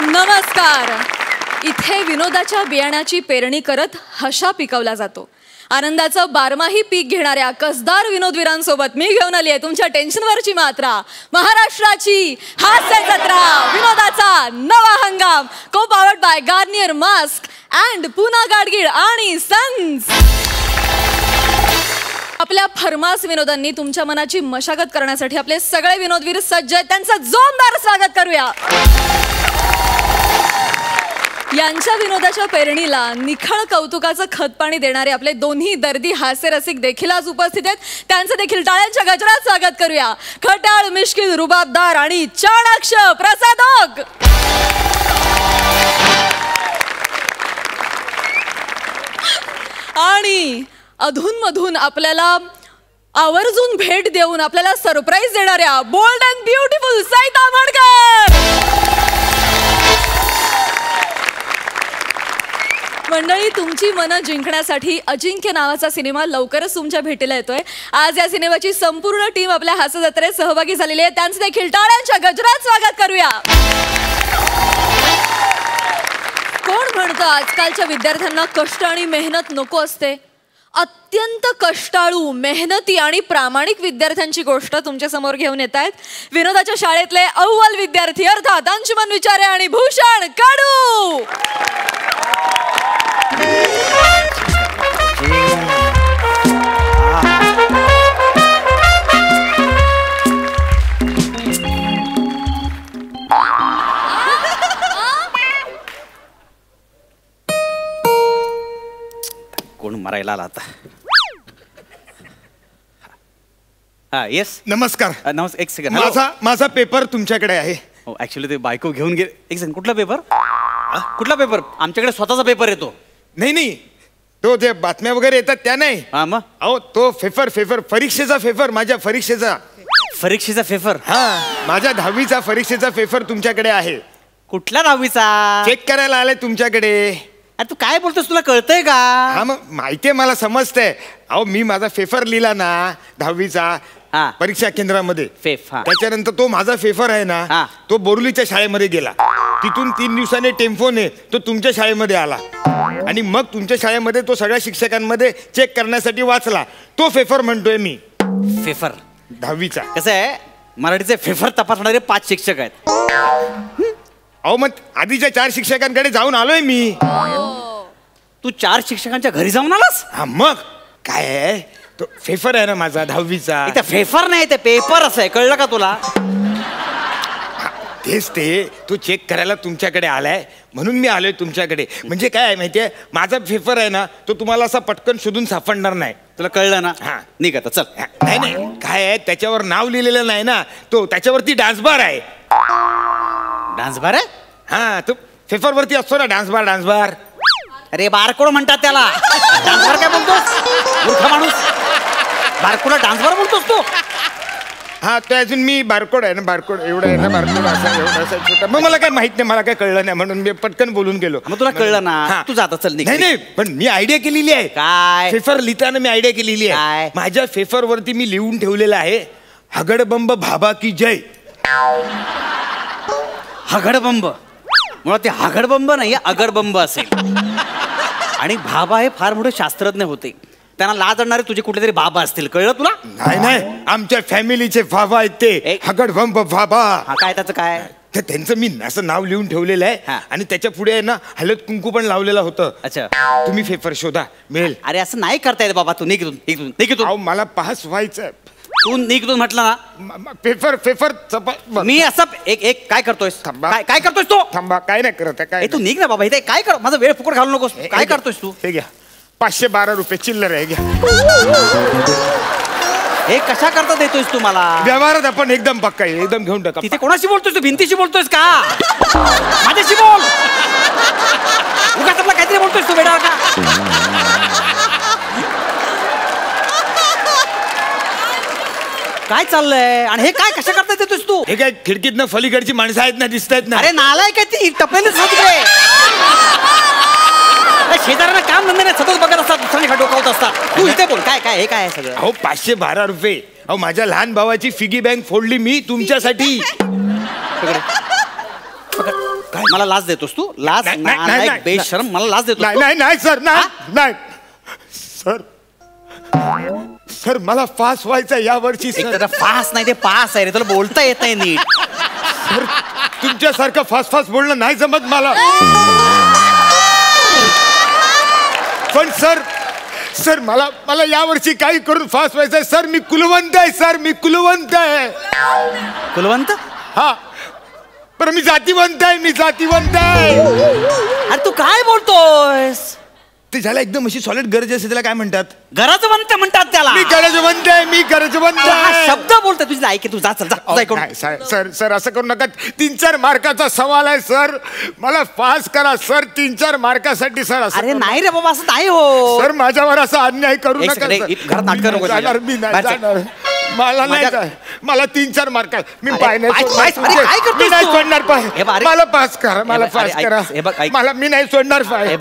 नमस्कार. इथे विनोदाच्या बियाण्याची पेरणी करत हशा पिकवला जातो. आनंदाचं बारमाही पीक घेणाऱ्या कसदार विनोदवीरांसोबत मी घेऊन आली आहे तुमच्या टेन्शनवरची मात्रा. महाराष्ट्राची हास्य जत्रा, विनोदाचा नवा हंगाम, co powered by Garnier mask and Puna Gadgil आणि सन्स. आपल्या फरमास विनोदांनी तुमच्या मनाची मशागत करण्यासाठी आपले सगळे विनोदवीर सज्ज आहेत. त्यांचं जोरदार स्वागत करूया. यांच्या विनोदाच्या पेरणीला निखळ कौतुकाचं खतपाणी देणारे आपले दोन्ही दर्दी हास्य रसिक देखील आज उपस्थित आहेत. त्यांचं देखील टाळ्यांच्या गजरात स्वागत करूया. खट्याळ, मिश्किल, रुबाबदार आणि चाणाक्ष प्रसाद ओक. आणि अधूनमधून आपल्याला आवर्जून भेट देऊन आपल्याला सरप्राईज देणाऱ्या बोल्ड अँड ब्युटिफुल सईता मडकर. मंडळी, तुमची मनं जिंकण्यासाठी अजिंक्य नावाचा सिनेमा लवकरच तुमच्या भेटीला येतोय. आज या सिनेमाची संपूर्ण टीम आपल्या हास्य जत्रेत सहभागी झालेली आहे. त्यांचं देखील टाळ्यांच्या गजरात स्वागत करूया. कोण म्हणतं आजकालच्या विद्यार्थ्यांना कष्ट आणि मेहनत नको असते? अत्यंत कष्टाळू, मेहनती आणि प्रामाणिक विद्यार्थ्यांची गोष्ट तुमच्या समोर घेऊन येत आहेत विनोदाच्या शाळेतले अव्वल विद्यार्थी अर्थात अंशुमन विचारे आणि भूषण कडू. कोण मरायला आला आता? हा, येस. नमस्कार. नमस्कार. एक सेकंड. माझा पेपर तुमच्याकडे आहे. हो, ऍक्च्युली ते बायको घेऊन गेले. एक सेकंड. कुठला पेपर? कुठला पेपर? आमच्याकडे स्वतःचा पेपर येतो. नाही, तो जे बातम्या वगैरे येतात त्या नाही. हा, मग? अहो, तो फेफर परीक्षेचा फेफर, माझ्या परीक्षेचा. परीक्षेचा फेफर? हा, माझ्या 10वीचा परीक्षेचा फेफर तुमच्याकडे आहे. कुठल्या 10वीचा? चेक करायला आलाय तुमच्याकडे. अरे तू काय बोलतोस? तुला कळतंय का? हा, मग माहितीये, मला समजतंय. अहो, मी माझा फेफर लिहिला ना 10वीचा परीक्षा केंद्रामध्ये. त्याच्यानंतर तो माझा फेफर आहे ना, तो बोरुलीच्या शाळेमध्ये गेला. तिथून 3 दिवसाने टेम्पोने तो तुमच्या शाळेमध्ये आला आणि मग तुमच्या शाळेमध्ये तो सगळ्या शिक्षकांमध्ये चेक करण्यासाठी वाचला. तो फेफर म्हणतोय मी. फेफर 10वीचा. कसं आहे, मराठीचे फेफर तपासणारे 5 शिक्षक आहेत. अहो, मग आधीच्या 4 शिक्षकांकडे जाऊन आलोय मी. तू 4 शिक्षकांच्या घरी जाऊन आलास? हा, मग काय आहे, तो फेफर आहे ना माझा 10वीचा. इथे फेफर नाही, ते पेपर असं आहे. कळलं का तुला? तेच ते, तो चेक करायला तुमच्याकडे आलाय म्हणून मी आलोय तुमच्याकडे. म्हणजे काय आहे माहितीये, माझा फेफर आहे ना, तो तुम्हाला असा पटकन शोधून सापडणार नाही. तुला कळलं ना? हा, निघ आता, चल. नाही, काय आहे, त्याच्यावर नाव लिहिलेलं नाही ना, तो त्याच्यावरती डान्स बार आहे. डान्स बार आहे? हा, तो फेफर वरती असतो ना डान्स बार. अरे बारकोड म्हणतात त्याला. डान्स बार काय बोलतोस मूर्ख माणूस? बारकोडला डान्स बार बोलतोस तू? हा, तो अजून मी बारकोड आहे ना, बारकोड एवढं आहे ना, बारकोड असं छोटा. मग मला काय माहित नाही, मला काय कळलं नाही म्हणून मी पटकन बोलून गेलो. मग तुला कळलं ना, तू जाता, चल. नाही, पण मी आयडिया केलेली आहे. काय? फेफर लिहिताना मी आयडिया केलेली आहे. माझ्या फेफर वरती मी लिहून ठेवलेलं आहे, हगडबंब भाबा की जय. हगडबंब? मुळात ते हगडबंब नाही, अगडबंब असेल. आणि भाबा हे फार मोठे शास्त्रज्ञ होते. त्यांना लाज आणणारे तुझे कुठले तरी बाबा असतील. कळलं तुला? नाही, आमच्या फॅमिलीचे बाबा आहेत ते, हगडबंब बाबा. काय त्याचं काय? तर त्यांचं मी असं नाव लिहून ठेवलेलं आहे आणि त्याच्या पुढे आहे ना हळद कुंकू पण लावलेलं होतं. अच्छा, तुम्ही फेफर शोधा, मिळेल. अरे असं नाही करता येत बाबा. तू निघतो. मला पास व्हायचं. तू निघतो म्हटलं ना. फेफर मी असं एक काय करतोयस? काय करतोयस तू? थांबा, काय नाही करत. काय तू निघ ना बाबा. इथे काय कर, माझा वेळ फुकट घालू नकोस. काय करतोयस तू? हे घ्या, 512 रुपये चिल्लर आहे, घ्या. हे कशा करता देतोयस तू मला? व्यवहारात आपण एकदम पक्का आहे, एकदम घेऊन टाका. तिथे कोणाशी बोलतोयस तू? भिंतीशी बोलतोयस का? माझ्याशी बोल. उगाच आपला काहीतरी बोलतोयस तू बेटा का? काय चाललंय? आणि हे काय कशा करता देतोस तू? हे काय खिडकीतनं फलीकडची माणसं आहेत ना, दिसत आहेत ना. अरे नालाय काय, ती टपलेलीच तिकडे. शेजाऱ्यांना काम धंदे नाही, सतत बघत असतात, दुसऱ्यांनी डोकावत असतात. तू इथे बोल. काय काय हे काय आहे सगळं? अहो 512 रुपये. अहो माझ्या लहान भावाची फिगी बँक फोडली मी तुमच्यासाठी. काय मला लाज देतोस तू? लाज? बेशरम, मला लाज देतो? नाही सर, नाही सर. सर मला पास व्हायचं या वर्षी. फास नाही, ते पास आहे रे, तुला बोलता येत नाही नीट. सर तुमच्यासारखं फास्ट बोलणं नाही जमत मला. पण सर मला यावर्षी काही करून फास्ट व्हायचंय सर. मी कुलवंत आहे सर, मी कुलवंत आहे. कुलवंत? हा, पण मी जातीवंत आहे. अरे तू काय बोलतोयस? ते झालं एकदम अशी सॉलिड गरज असते, त्याला काय म्हणतात? गरजवंत म्हणतात त्याला. मी गरजवंत आहे. शब्द बोलतोय तुझे, ऐक तू. जा सर असं करू नका. 3-4 मार्काचा सवाल आहे सर, मला पास करा सर. 3-4 मार्कासाठी सर. अरे नाही रे बाबा, असं नाही हो सर. माझ्यावर असा अन्याय करू नका. घरात नाटक नको. मी नाही जाणार. मला नाही जाय. मला 3-4 मार्क. मी पाय नाही सोडणार. पाय मला पास करा. मला पास करा. मला मी नाही सोडणार पाय.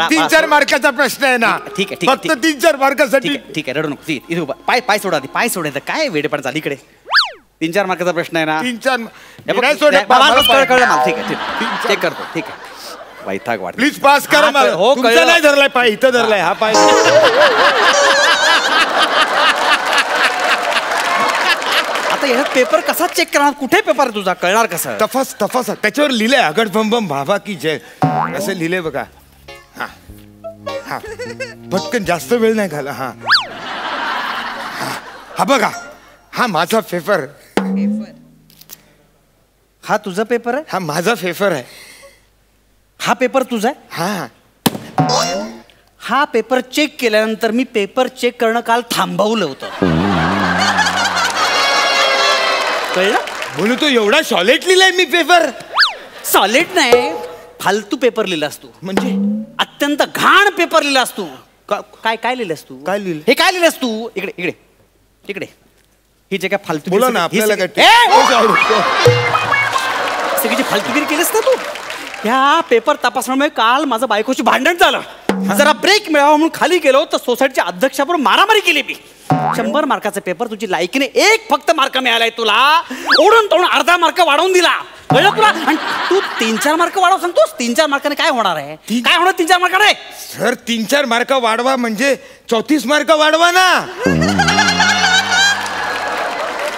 3-4 मार्काचा प्रश्न आहे ना. ठीक आहे, फक्त 3-4 मार्कासाठी. ठीक आहे, रडू नको. पाय सोडा. पाय सोडायचं काय वेडेपण झाली इकडे. 3-4 मार्काचा प्रश्न आहे ना. 3-4 नाही सोडणार. कळलं मला. ठीक आहे, चेक करतो. ठीक आहे. वैताग वाट. प्लीज पास करा मला. हो, तुमचा नाही धरलाय पाय, इथं धरलाय हा पाय. आता याच्यात पेपर कसा चेक करणार? कुठे पेपर तुझा कळणार कसं? तपास त्याच्यावर लिहिलंय अगड बम भाभा की जय असं लिहिलंय बघा. हा पटकन जास्त वेळ नाही घाला. हा बघा, हा माझा पेपर. हा तुझा पेपर आहे? हा माझा पेपर आहे. हा पेपर तुझा आहे? हा पेपर चेक केल्यानंतर मी पेपर चेक करणं काल थांबवलं होतं. कळलं? बोलू तो एवढा सॉलिड लिहिलाय मी पेपर. सॉलिड नाही, फालतू पेपर लिहिलास तू. म्हणजे अत्यंत घाण पेपर लिहिलास तू. काय लिहिलंस तू? काय लिहिलं? हे काय लिहिलंस तू? इकडे ही जे काय फालतू बोला ना. आपल्याला सगळी फालतूगिरी केलीस ना तू. ह्या पेपर तपासण्यामुळे काल माझं बायकोची भांडण झालं. जरा ब्रेक मिळावा म्हणून खाली गेलो तर सोसायटीच्या अध्यक्षाबरोबर मारामारी केली मी. 100 मार्काचा पेपर तुझी लायकीने एक फक्त मार्क मिळालाय तुला. ओढून तोडून अर्धा मार्क वाढवून दिला. कळलं तुला? आणि तू 3-4 मार्क वाढव सांगतोस. 3-4 मार्काने काय होणार आहे? काय होणार 3-4 मार्काने? सर 3-4 मार्क वाढवा म्हणजे 34 मार्क वाढवा ना.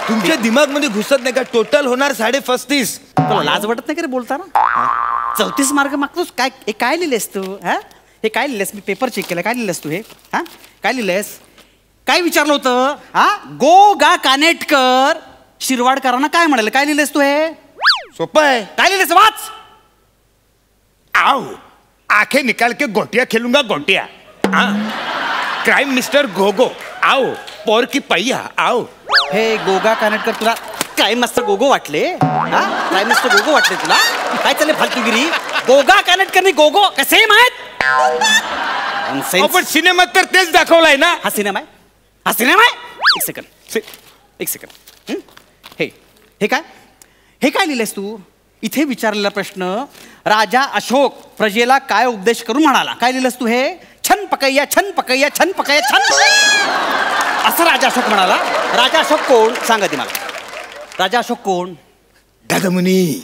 तुमच्या दिमाग मध्ये घुसत नाही का? टोटल होणार 35.5. तुला लाज वाटत नाही का रे बोलताना? 34 मार्क मागतोस. काय लिहिलेस तू? हे काय लिहिलेस? मी पेपर चेक केला. काय लिहिलेस तू? हे काय लिहिलेस? काय विचारलं होतं? गो गा कानेटकर शिरवाडकरांना काय म्हणाले? काय लिहिलेस तू? हे सोपं आहे. काय लिहिलेस? वाच. आओ आंखें निकाल के गोटिया खेलूंगा गोटिया. क्राइम मिस्टर गोगो आओ. पोर की पहिया आओ. हे गोगा कानेटकर तुला क्राईम मास्टर गोगो वाटले? क्राईम मिस्टर गोगो वाटले तुला? काय चालले फालतूगिरी? गोगा कानेटकर गोगो कसे आहेत? पण सिनेमात तर तेच दाखवलाय ना. हा सिनेमा आहे. हा सिनेमा आहे. एक सेकंड. हे काय लिहिलंयस तू? इथे विचारलेला प्रश्न, राजा अशोक प्रजेला काय उपदेश करून म्हणाला? काय लिहिलंस तू? हे छन पकैया छन पकैया छन पकैया छन, असं राजा अशोक म्हणाला. राजा अशोक कोण सांगा ती मला. राजा अशोक कोण? दादामुनी.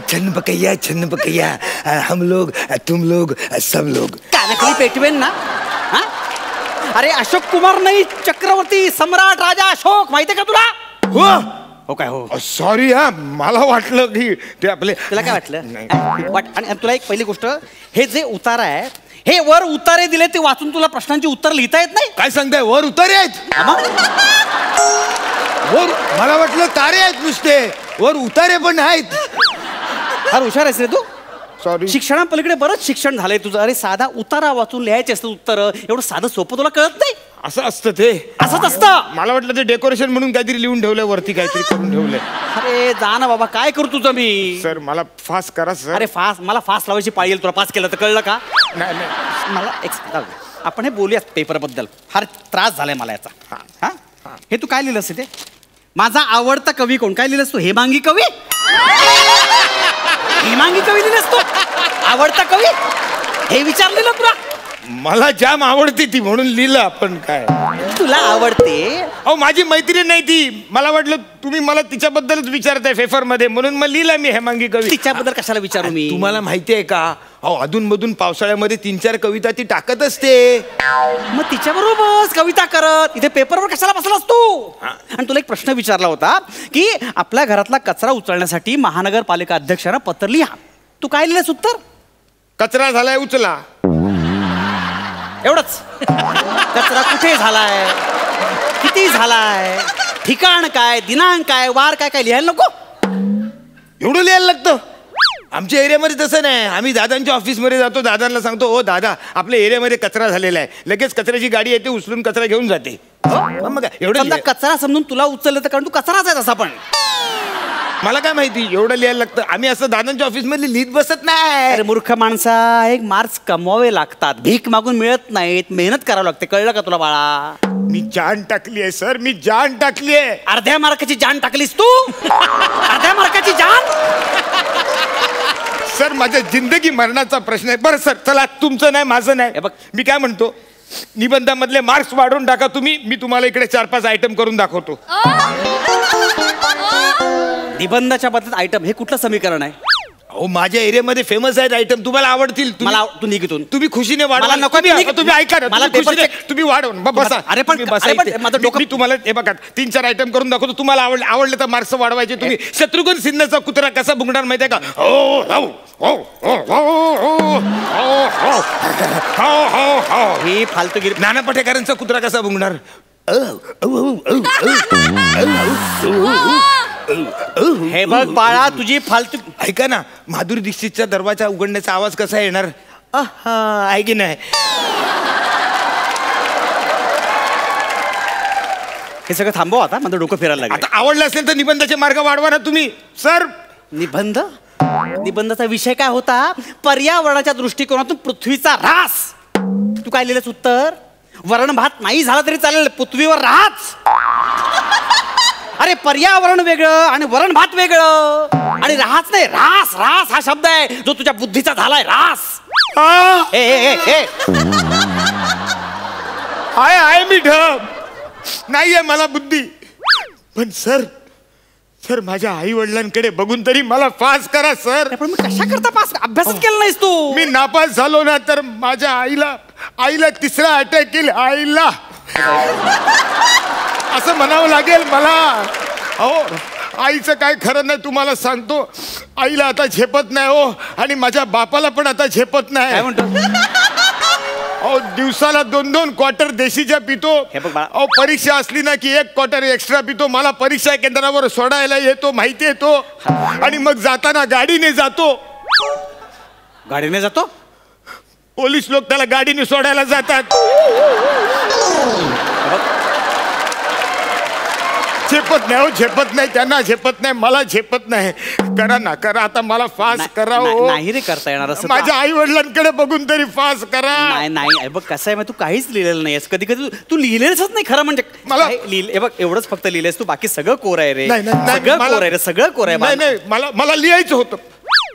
छन पकैया हम लोग तुम लोग सब लोग. कानाखाली पेटवेन ना. अरे अशोक कुमार नाही, चक्रवर्ती सम्राट राजा अशोक. माहितीये का तुला? हो काय? हो सॉरी. मला वाटलं की ते आपले. तुला काय वाटलं? आणि तुला एक पहिली गोष्ट, हे जे उतार आहे, हे वर उतारे दिले ते वाचून तुला प्रश्नांची उत्तर लिहिता येत नाही. काय सांगताय? वर उतारे आहेत? वर मला वाटलं तारे आहेत नुसते, वर उतारे पण आहेत. फार हुशार आहेस रे तू. सॉरी. शिक्षणापलीकडे बरंच शिक्षण झालंय तुझं. अरे साधा उतारा वाचून लिहायचे असतं उत्तर. एवढं साधं सोपं तुला कळत नाही? असं असतं ते. असंच असतं. मला वाटलं ते डेकोरेशन म्हणून काहीतरी लिहून ठेवलंय वरती, काहीतरी करून ठेवलंय. अरे जा ना बाबा, काय करू तुझं मी? सर मला फास्ट करा सर. अरे फास्ट? मला फास्ट लावायची पाळी येईल तुला पास केलं तर. कळलं का? नाही मला आपण हे बोलूया पेपर बद्दल. फार त्रास झालाय मला याचा. हे तू काय लिहिलंस ते? माझा आवडता कवी कोण? काय लिहिलंस तू? हेमांगी कवी. हेमांगी कवी लिहिलंस तू? आवडता कवी हे विचारलेलं तुला? मला जाम आवडते ती म्हणून लिहिलं आपण. काय तुला आवडते? अहो माझी मैत्रीण नाही ती. मला वाटलं तुम्ही मला तिच्याबद्दलच विचारताय पेपर मध्ये म्हणून मग लिहिला मी हेमांगी कवी. तिच्याबद्दल कशाला विचारू मी? तुम्हाला माहिती आहे का, अहो अधूनमधून पावसाळ्यामध्ये 3-4 कविता ती टाकत असते. मग तिच्याबरोबर बस कविता करत. इथे पेपरवर कशाला बसलास तू? आणि तुला एक प्रश्न विचारला होता की आपल्या घरातला कचरा उचलण्यासाठी महानगरपालिका अध्यक्षांना पत्र लिहा. तू काय लिहिलंस उत्तर? कचरा झालाय उचला. एवढंच. कचरा कुठे झालाय, किती झालाय, ठिकाण काय, दिनांक काय, वार काय, काय लिहायला नको? एवढं लिहायला लागतं? आमच्या एरियामध्ये तसं नाही. आम्ही दादांच्या ऑफिसमध्ये जातो, दादांना सांगतो हो दादा आपल्या एरियामध्ये कचरा झालेला आहे. लगेच कचऱ्याची गाडी येते, उचलून कचरा घेऊन जाते. मग एवढं समजा कचरा समजून तुला उचललं तर कारण तू कचराच आहे तसा. पण मला काय माहिती एवढं लिहायला लागतं. आम्ही असं दादांच्या ऑफिसमध्ये लिहित बसत नाही. अरे मूर्ख माणसा, एक मार्क्स कमवावे लागतात, भीक मागून मिळत नाहीत, मेहनत करावं लागते. कळलं का तुला बाळा? मी जान टाकली आहे सर, मी जान टाकली आहे. अर्ध्या मार्काची जान टाकलीस तू? अर्ध्या मार्काची जान? सर माझ्या जिंदगी मरणाचा प्रश्न आहे. बरं सर चला, तुमचं नाही माझं नाही. बघ मी काय म्हणतो, निबंधामधले मार्क्स वाढवून टाका तुम्ही. मी तुम्हाला इकडे 4-5 आयटम करून दाखवतो. निबंधाच्या बद्दल आयटम हे कुठलं समीकरण आहे? अहो माझ्या एरियामध्ये फेमस आहेत आयटम, तुम्हाला आवडतील. मला तू निघितून तुम्ही खुशीने वाढवा. मला नको, तुम्ही ऐका ना, मला तुम्ही खुशीने पेपर तुम्ही वाढवून बसा. अरे पण माझं डोकं. मी तुम्हाला हे बघा 3-4 आयटम करून दाखवतो. तुम्हाला आवडले तर मार्क्स वाढवायचे. तुम्ही शत्रुघ्न सिन्हाचा कुत्रा कसा भुंगणार माहितीये का? हो हो हो हो हो हो हो हो. ही फालतूगिरी. नाना पटेकरांचा कुत्रा कसा भुंगणार? हे बघ बाळा, तुझी फालतू. ऐका ना, माधुरी दीक्षितच्या दरवाजा उघडण्याचा आवाज कसा येणार? आहे की नाही? हे सगळं थांबव आता, माझं डोकं फिरायला लागलं. आता आवडलं असेल तर निबंधाचे मार्ग वाढवा ना तुम्ही. सर निबंध, निबंधाचा विषय काय होता? पर्यावरणाच्या दृष्टिकोनातून पृथ्वीचा ऱ्हास. तू काय लिहिलंस उत्तर? वरण भात नाही झाला तरी चालेल, पृथ्वीवर राहाच. अरे पर्यावरण वेगळं आणि वरण भात वेगळं. आणि राहाच नाही, रास. रास हा शब्द आहे जो तुझ्या बुद्धीचा झालाय. रास. आहे मी ढब नाहीये मला बुद्धी. पण सर सर माझ्या आई वडिलांकडे बघून तरी मला पास करा सर. पण मग कशा करता पास? अभ्यासच केला नाहीस तू. मी नापास झालो ना तर माझ्या आईला 3रा अटॅक येईल. आईला असं म्हणावं लागेल मला. अहो आईचं काय खरं नाही तुम्हाला सांगतो. आईला आता झेपत नाही हो, आणि माझ्या बापाला पण आता झेपत नाही. काय म्हणतो? अहो दिवसाला 2-2 क्वार्टर देशीच्या पितो. अहो परीक्षा असली ना की 1 क्वार्टर एक्स्ट्रा पितो. मला परीक्षा केंद्रावर सोडायला येतो, माहिती येतो. आणि मग जाताना गाडीने जातो. गाडीने जातो? पोलीस लोक त्याला गाडीने सोडायला जातात. झेपत नाही हो, झेपत नाही त्यांना, झेपत नाही मला, झेपत नाही. करा ना करा आता, मला फास करा हो. नाही रे करता येणार असं. माझ्या आई वडिलांकडे बघून तरी फास करा. नाही बघ कसं आहे, तू काहीच लिहिलेलं नाहीस. कधी कधी तू लिहिलेलंच नाही खरं म्हणजे. मला बघ एवढंच फक्त लिहिलेस तू, बाकी सगळं कोर आहे रे. सगळं कोर आहे रे, सगळं कोर आहे. नाही मला लिहायचं होतं.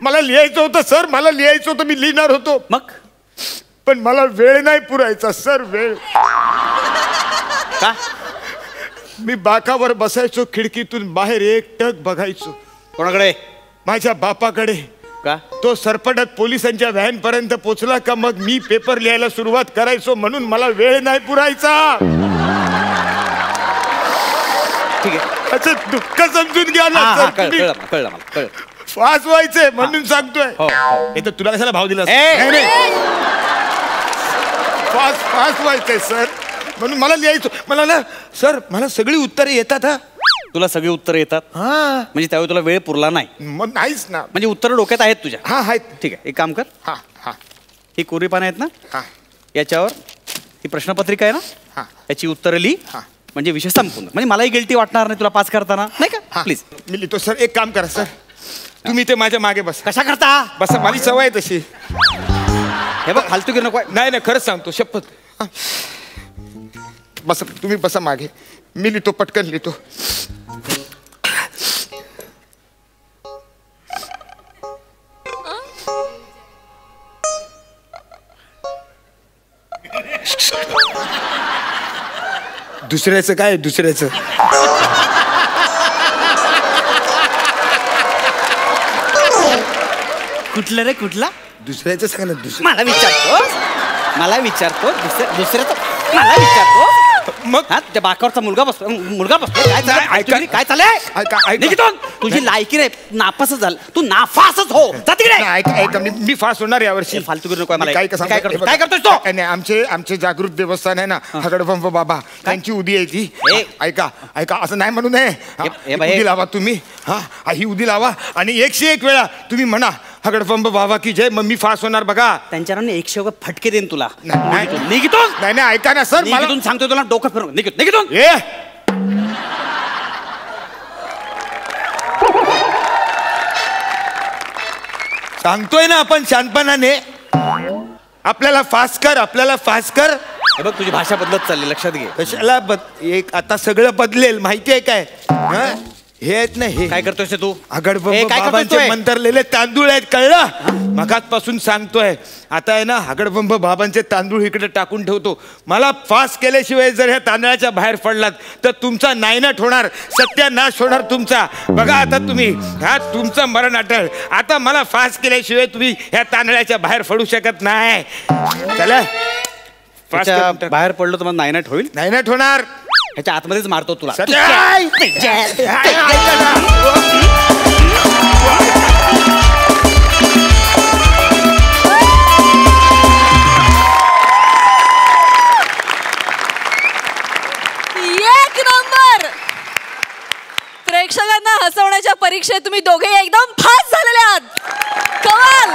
मला लिहायचं होतं सर, मला लिहायचं होतं. मी लिहिणार होतो. मग पण मला वेळ नाही पुरायचा सर. वेळ का? मी बाकावर बसायचो, खिडकीतून बाहेर एकटक बघायचो. कोणाकडे? माझ्या बापाकडे. का? तो सरपटत पोलिसांच्या व्हॅन पर्यंत पोहोचला का मग मी पेपर लिहायला सुरुवात करायचो. म्हणून मला वेळ नाही पुरायचा. ठीक आहे, अच्छा दुःख समजून घ्या ना. कळलं. फास व्हायचंय म्हणून सांगतोय. हे तर तुला कशाला भाव दिला? फास व्हायचंय सर, म्हणून मला लिहायचं. मला ना सर मला सगळी उत्तरे येतात. हा तुला सगळी उत्तरं येतात? म्हणजे त्यावेळी तुला वेळ पुरला नाही? मग नाहीच ना. म्हणजे उत्तरं डोक्यात आहेत तुझ्या? हा आहेत. ठीक आहे, एक काम कर. ही कोरी पानं आहेत ना, याच्यावर ही प्रश्नपत्रिका आहे ना, याची उत्तरं लिही. म्हणजे विषय संपूर्ण. म्हणजे मलाही गिल्टी वाटणार नाही तुला पास करताना, नाही का? प्लीज. मी लिहितो सर. एक काम करा सर, तुम्ही ते माझ्या मागे बस. कशा करता? बस, माझी सवय आहे तशी. हे बघ फालतू घेऊ नको. नाही खरंच सांगतो, शपथ. बस तुम्ही बसा मागे, मी लिहितो, पटकन लिहितो. दुसऱ्याचं काय दुसऱ्याचं? कुठलं रे कुठला? दुसऱ्याचं सांग ना. मला विचारतो दुसऱ्याचं मला विचारतो. मग हा त्या बाकावरचा मुलगा बसतो काय चाललंय? निकितून तुझी लायकी रे नापासच झालं. तू नाफासच हो. जा तिकडे. ऐका मी फास होणार यावर्षी. फालतू करू नको मला. काय करतोस तो? आमचे जागृत देवस्थान आहे ना हगडपंप बाबा, त्यांची उदी आहे ती. ऐका असं नाही म्हणू नये. उदी लावा तुम्ही. हा ही उदी लावा आणि 101 वेळा तुम्ही म्हणा हगडपंप बाबा की जय. मग मी फास होणार बघा. त्यांच्यावर 100 फटके देईन तुला. निघितून नाही ऐका ना सर. निघितून सांगतो तुला डोकं फिरवून. निघितून सांगतोय ना आपण शांतपणाने. आपल्याला फास कर. हे बघ तुझी भाषा बदलत चालली, लक्षात घे. कशाला एक आता सगळं बदलेल माहिती आहे काय? हे आहेत ना हे काय करतोयस तू? बाबांचे मंतरलेले तांदूळ आहेत, कळलं? मगाचपासून सांगतोय. आता आहे ना हगडबंब बाबांचे तांदूळ इकडे टाकून ठेवतो. मला फास केल्याशिवाय जर ह्या तांदळाच्या बाहेर पडलात तर तुमचा नायनाट होणार, सत्यानाश होणार तुमचा. बघा आता तुम्ही तुमचं मरण अटळ. आता मला फास केल्याशिवाय तुम्ही ह्या तांदळाच्या बाहेर पडू शकत नाही. चला बाहेर पडलो तर मला नायनाट होईल. नायनाट होणार. ह्याच्या आतमध्येच मारतो तुला. एक नंबर. प्रेक्षकांना हसवण्याच्या परीक्षेत तुम्ही दोघे एकदम फास्ट झालेले आहात. कमाल.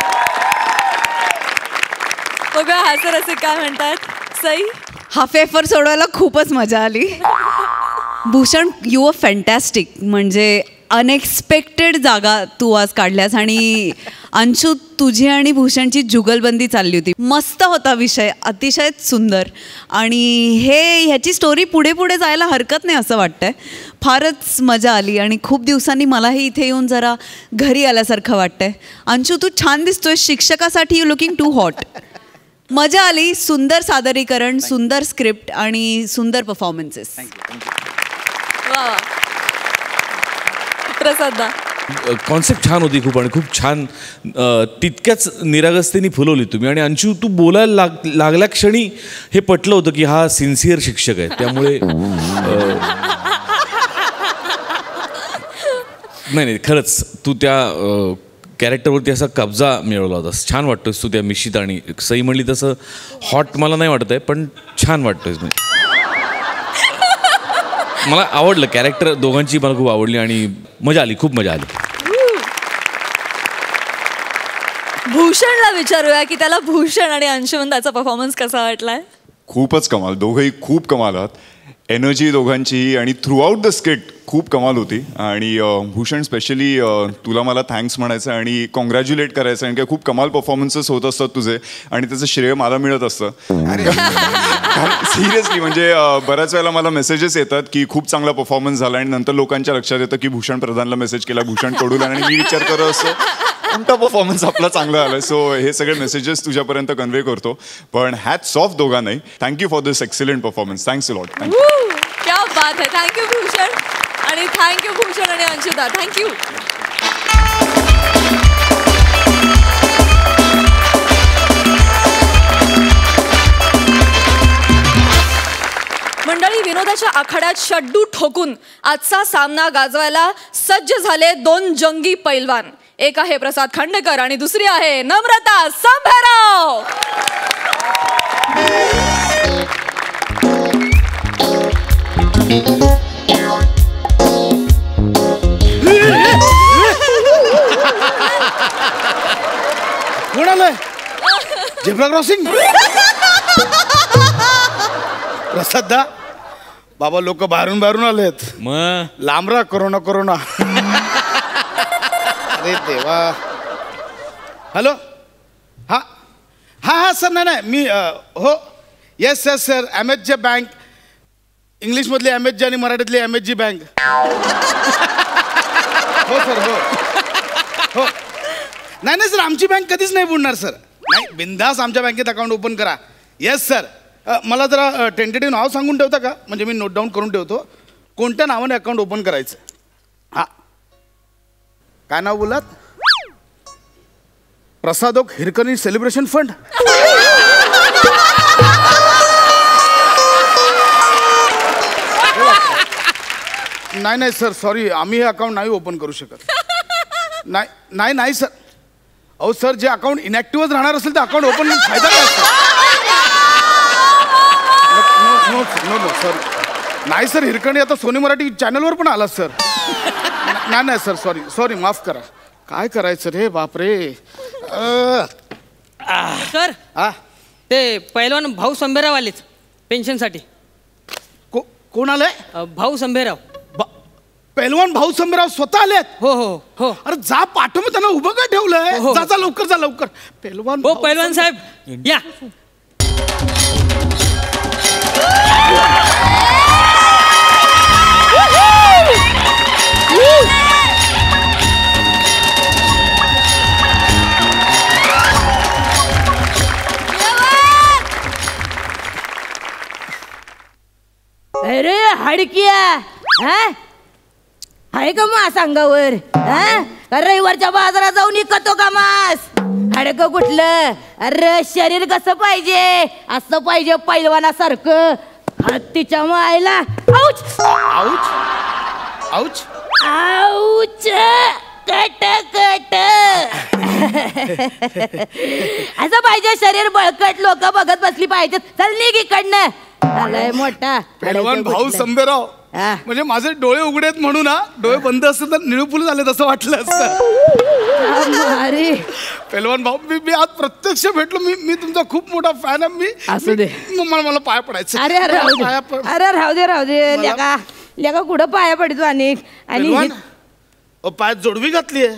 बघा हास्यरसिक काय म्हणतात. सई, हा पेपर सोडवायला खूपच मजा आली. Bhushan, you are fantastic. म्हणजे अनएक्सपेक्टेड जागा तू आज काढल्यास. आणि अंशू, तुझी आणि भूषणची जुगलबंदी चालली होती. मस्त होता विषय, अतिशय सुंदर. आणि ह्याची स्टोरी पुढे पुढे जायला हरकत नाही असं वाटतंय. फारच मजा आली आणि खूप दिवसांनी मलाही इथे येऊन जरा घरी आल्यासारखं वाटतंय. अंशू, तू छान दिसतोय. शिक्षकासाठी यू लुकिंग टू हॉट. मजा आली. सुंदर सादरीकरण, सुंदर स्क्रिप्ट आणि सुंदर परफॉर्मन्सेस. प्रसाद, कॉन्सेप्ट छान होती खूप आणि खूप छान तितक्याच निरागसतेने फुलवली तुम्ही. आणि अंशू, तू बोलायला लागल्या क्षणी हे पटलं होतं की हा सिन्सिअर शिक्षक आहे. त्यामुळे नाही खरंच तू त्या कॅरेक्टरवरती असा कब्जा मिळवला होतास. छान वाटतोयस तू त्या मिश्रित. आणि सई म्हणली तसं हॉट मला नाही वाटत आहे, पण छान वाटतोयस. मला आवडलं कॅरेक्टर. दोघांची मला खूप आवडली आणि मजा आली, खूप मजा आली. भूषणला विचारूया की त्याला भूषण आणि अंशुमंदाचा परफॉर्मन्स कसा वाटलाय. खूपच कमाल. दोघंही खूप कमाल आहात. एनर्जी दोघांचीही आणि थ्रू आउट द स्क्रिप्ट खूप कमाल होती. आणि भूषण, स्पेशली तुला मला थँक्स म्हणायचं आणि कॉंग्रॅच्युलेट करायचं. आणि काय खूप कमाल परफॉर्मन्सेस होत असतात तुझे आणि त्याचं श्रेय मला मिळत असतं. सिरियसली म्हणजे बऱ्याच वेळेला मला मेसेजेस येतात की खूप चांगला परफॉर्मन्स झाला आणि नंतर लोकांच्या लक्षात येतं की भूषण प्रधानला मेसेज केला, भूषण कडूला. आणि मी विचार करत असतो कोणता परफॉर्मन्स आपला चांगला आला. सो हे सगळे मेसेजेस तुझ्यापर्यंत कन्वे करतो. पण हॅट्स ऑफ दोघांनाही. Thank you for this excellent performance. Thanks a lot. क्या बात है. थँक्यू भूषण आणि थँक्यू भूषण आणि अंशुदा. थँक्यू. मंडळी, विनोदाच्या आखाड्यात शड्डू ठोकून आजचा सामना गाजवायला सज्ज झाले 2 जंगी पैलवान. एक आहे प्रसाद खांडेकर आणि दुसरी आहे नम्रता संभाराव. कोण आलंय? Zebra crossing. प्रसादा, बाबा लोक बाहेरून आलेत. मग लांबरा कोरोना. अरे देवा. हॅलो. हा सर. नाही मी हो येस सर. MHJ bank. इंग्लिशमधली MHJ आणि मराठीतली MHG बँक. हो सर. हो. नाही सर, आमची बँक कधीच नाही बुडणार सर. नाही, बिंदास आमच्या बँकेत अकाउंट ओपन करा. Yes sir. मला जरा टेंटेटिव्ह नाव सांगून ठेवता का? म्हणजे मी नोट डाऊन करून ठेवतो. कोणत्या नावाने अकाउंट ओपन करायचं? हा, काय नाव बोलात? Prasad Oak Hirkani celebration fund. नाही सर, सॉरी, आम्ही हे अकाउंट नाही ओपन करू शकत. नाही सर. अहो सर, जे अकाउंट इनॅक्टिव्हच राहणार असेल तर अकाउंट ओपन करून फायदा काय असतो? No sir. नाही सर, हिरकणी आता सोनी मराठी चॅनलवर पण आला सर. नाही सर, सॉरी, माफ करा. काय करायचं रे, बापरे. सर ते पैलवान भाऊ संभेराव आलेच पेन्शनसाठी. कोण आलंय? भाऊ संभेराव. पैलवान भाऊ संभेराव स्वतः आलेत? हो. अरे जा, पाठव. त्यांना उभं काय ठेवलंय? जा लवकर. पैलवान हो पैलवान साहेब या. अरे हडकिया, आहे का मास अंगावर? रविवारच्या बाजारात जाऊन विकतो का मास? हडक कुठलं? अरे शरीर कसं पाहिजे? असं पाहिजे पैलवानासारखं. हत्तीच्या मायला. आऊच आऊच. कट असं पाहिजे शरीर बळकट. लोक बघत बसली पाहिजेत. चल निघ इकडनं. आलाय मोठा पैलवान भाऊ संभेराव. म्हणजे माझे डोळे उघडेत म्हणून ना, डोळे बंद असते तर निळूफुल झाले तसं वाटलं असतं. अरे पैलवान भाऊ, मी आज प्रत्यक्ष भेटलो. मी तुमचा खूप मोठा फॅन आहे. मी असू दे. मला पाया पडायचं. अरे राहू दे लेका कुठं पाया पडतो? आणि पायात जोडवी घातली आहे.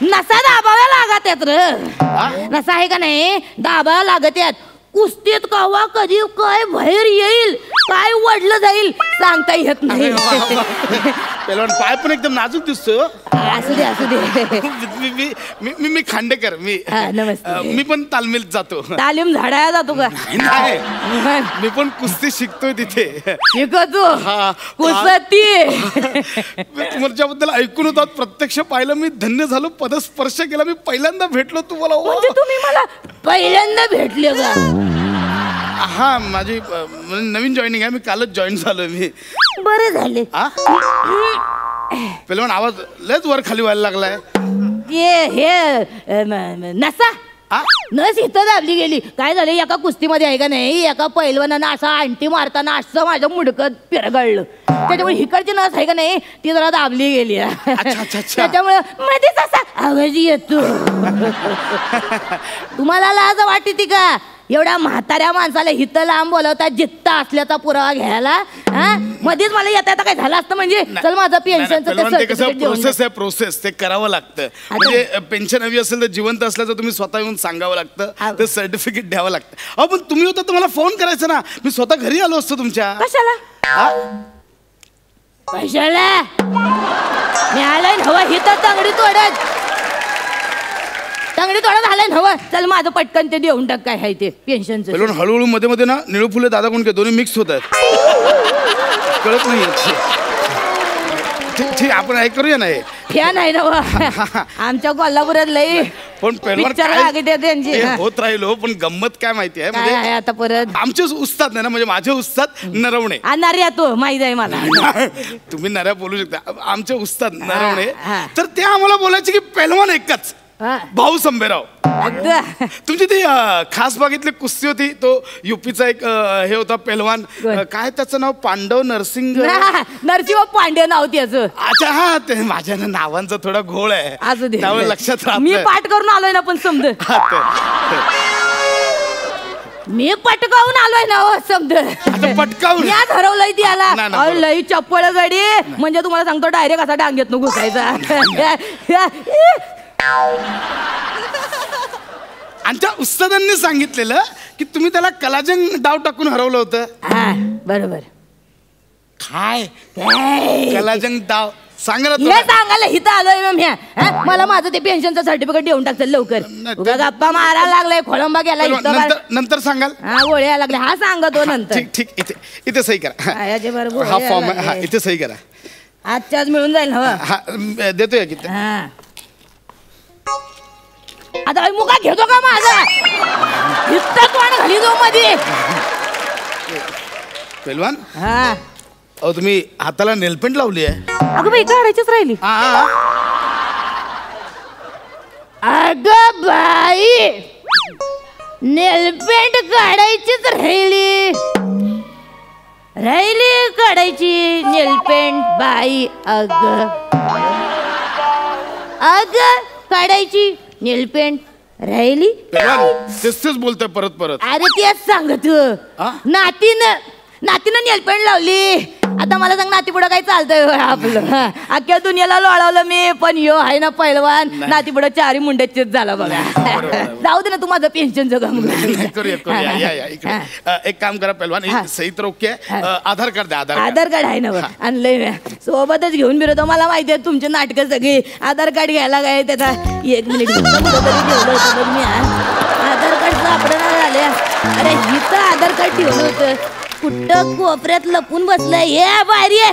नसा दाबाव्या लागत आहेत र. नसा आहे का नाही? दाबाव्या लागत आहेत. कुस्तीत कवा कधी काय बाहेर येईल, काय वडलं जाईल सांगता येत नाही. पैलवान पाय पण एकदम नाजूक दिसतो. असू दे. मी खांडेकर. नमस्ते. मी पण तालमीत जातो. तालीम झाडाया जातो का? नाही, मी पण कुस्ती शिकतोय तिथे. शिकतो कुस्ती? तुमच्याबद्दल ऐकून होतात, प्रत्यक्ष पाहिलं. मी धन्य झालो. पदस्पर्श केला. मी पहिल्यांदा भेटलो तुम्हाला. म्हणजे तुम्ही मला पहिल्यांदा भेटले का? हा, माझी नवीन जॉईनिंग आहे. मी कालच जॉईन झालोय. मी बरे झाले. पैलवान आवाज लयच वर खाली व्हायला लागलाय. हे नसा नस इथं दाबली गेली. काय झालं एका कुस्तीमध्ये आहे का नाही, एका पैलवानानं असा आणटी मारताना असं माझं मुडकं पिरगळलं. त्याच्यामुळे हिकडची नस आहे का नाही, ती जरा दाबली गेली. त्याच्यामुळे मध्येच असा आवाज येतो. तुम्हाला लाज वाटते का? एवढ्या म्हाताऱ्या माणसाला हित लांब बोलवतात जित्ता असल्याचा पुरावा घ्यायला. मध्येच मला येता काय झालं असतं म्हणजे चल माझं पेन्शनचं प्रोसेस ते करावं लागतं. म्हणजे पेन्शन हवी असेल तर जिवंत असल्याचं तुम्ही स्वतः येऊन सांगावं लागतं. ते सर्टिफिकेट द्यावं लागतं. अहो पण तुम्ही होता तर मला फोन करायचा ना. मी स्वतः घरी आलो असतो तुमच्या. कशाला? कशाला मी आलोय हवा हित तंगडी तोडत आलाय हवं. चल माझं पटकन ते देऊन टाक. काय आहे ते पेन्शनचं? हळूहळू मध्ये ना निळू फुले दादा कोण दोन्ही मिक्स होत आहेत. कळत नाही. ठीक, आपण हे करूया ना. फॅन आहे ना आमच्या कोल्हापुरात लई. पण त्यांची होत राहिलो. पण गंमत काय माहिती आहे? म्हणजे आता परत आमचे उस्ताद नाही ना, म्हणजे माझे उस्ताद नरवणे. नर्या तो माहित आहे मला. तुम्ही नऱ्या बोलू शकता. आमचे उस्ताद नरवणे. तर ते आम्हाला बोलायचे की पैलवान एकच, भाऊ संभेराव. तुमची ती खास बागेतली कुस्ती होती. तो युपीचा एक हे होता पैलवान. काय त्याचं नाव? पांडव नरसिंग पांडे नाव त्याचं. अच्छा, हा, ते माझ्या नावांचा थोडा घोळ आहे. असू दे, त्यामुळे लक्षात राहत. मी पाठ करून आलोय ना. पण समज मी पटकावून आलोय ना. समज पटकावून याच हरवलंय त्याला. लई चप्पळ गडी. म्हणजे तुम्हाला सांगतो डायरेक्ट असा डांगेत न घुसायचा. आमच्या उस्तादांनी सांगितलेलं की तुम्ही त्याला कलाजंग डाव टाकून हरवलं होतं. बरोबर. काय कलाजंग डाव? सांगा ना हे सांगायला हिथं आलोय मग ह्या हा? मला माझं ते पेन्शनचं सर्टिफिकेट देऊन टाकतं लवकर. उगा गप्पा मारायला लागलाय खोळंबा गेला इथं नंतर सांगाल. हा गोळे यायला लागले हा सांगतो नंतर. ठीक इथे सही करा. हा फॉर्म इथे सही करा. आजच्याच मिळून जाईल ना. हा देतोय किती. आता मुका घेतो का माझा इतका कोण घाली जाऊ मध्ये. पेलवान हा अहो तुम्ही हाताला नेलपेंट लावली आहे. अगं बाई काढायचीच राहिली. अगं बाई नेलपेंट काढायचीच राहिली काढायची नेलपेंट बाई. अग काढायची नेलपेंट राहिली. तेच बोलतोय परत. अरे तेच सांगत नातीनं नेलपेंट लावली. आता मला सांग नाती पुढं काय चालतंय आपलं. अख्ख्या दुनियाला लोळवलं मी पण यो आहे ना पैलवान नाती पुढं चारी मुंड्याचेच झाला बघा. जाऊ दे ना तू माझं पेन्शनचं काम. करूया. एक काम करा पैलवान सही तर ओके. आधार कार्ड द्या. आधार कार्ड आहे ना आणलंय मी सोबतच घेऊन फिरतो. मला माहिती आहे तुमची नाटकं सगळी. आधार कार्ड घ्यायला काय त्याचा 1 मिनिट ठेवलं होतं मी. आधार कार्ड सापडणार झाले. अरे हिचं आधार कार्ड ठेवलं होतं कुठं कोपऱ्यात लपून बसलंय. ये बाहेर ये.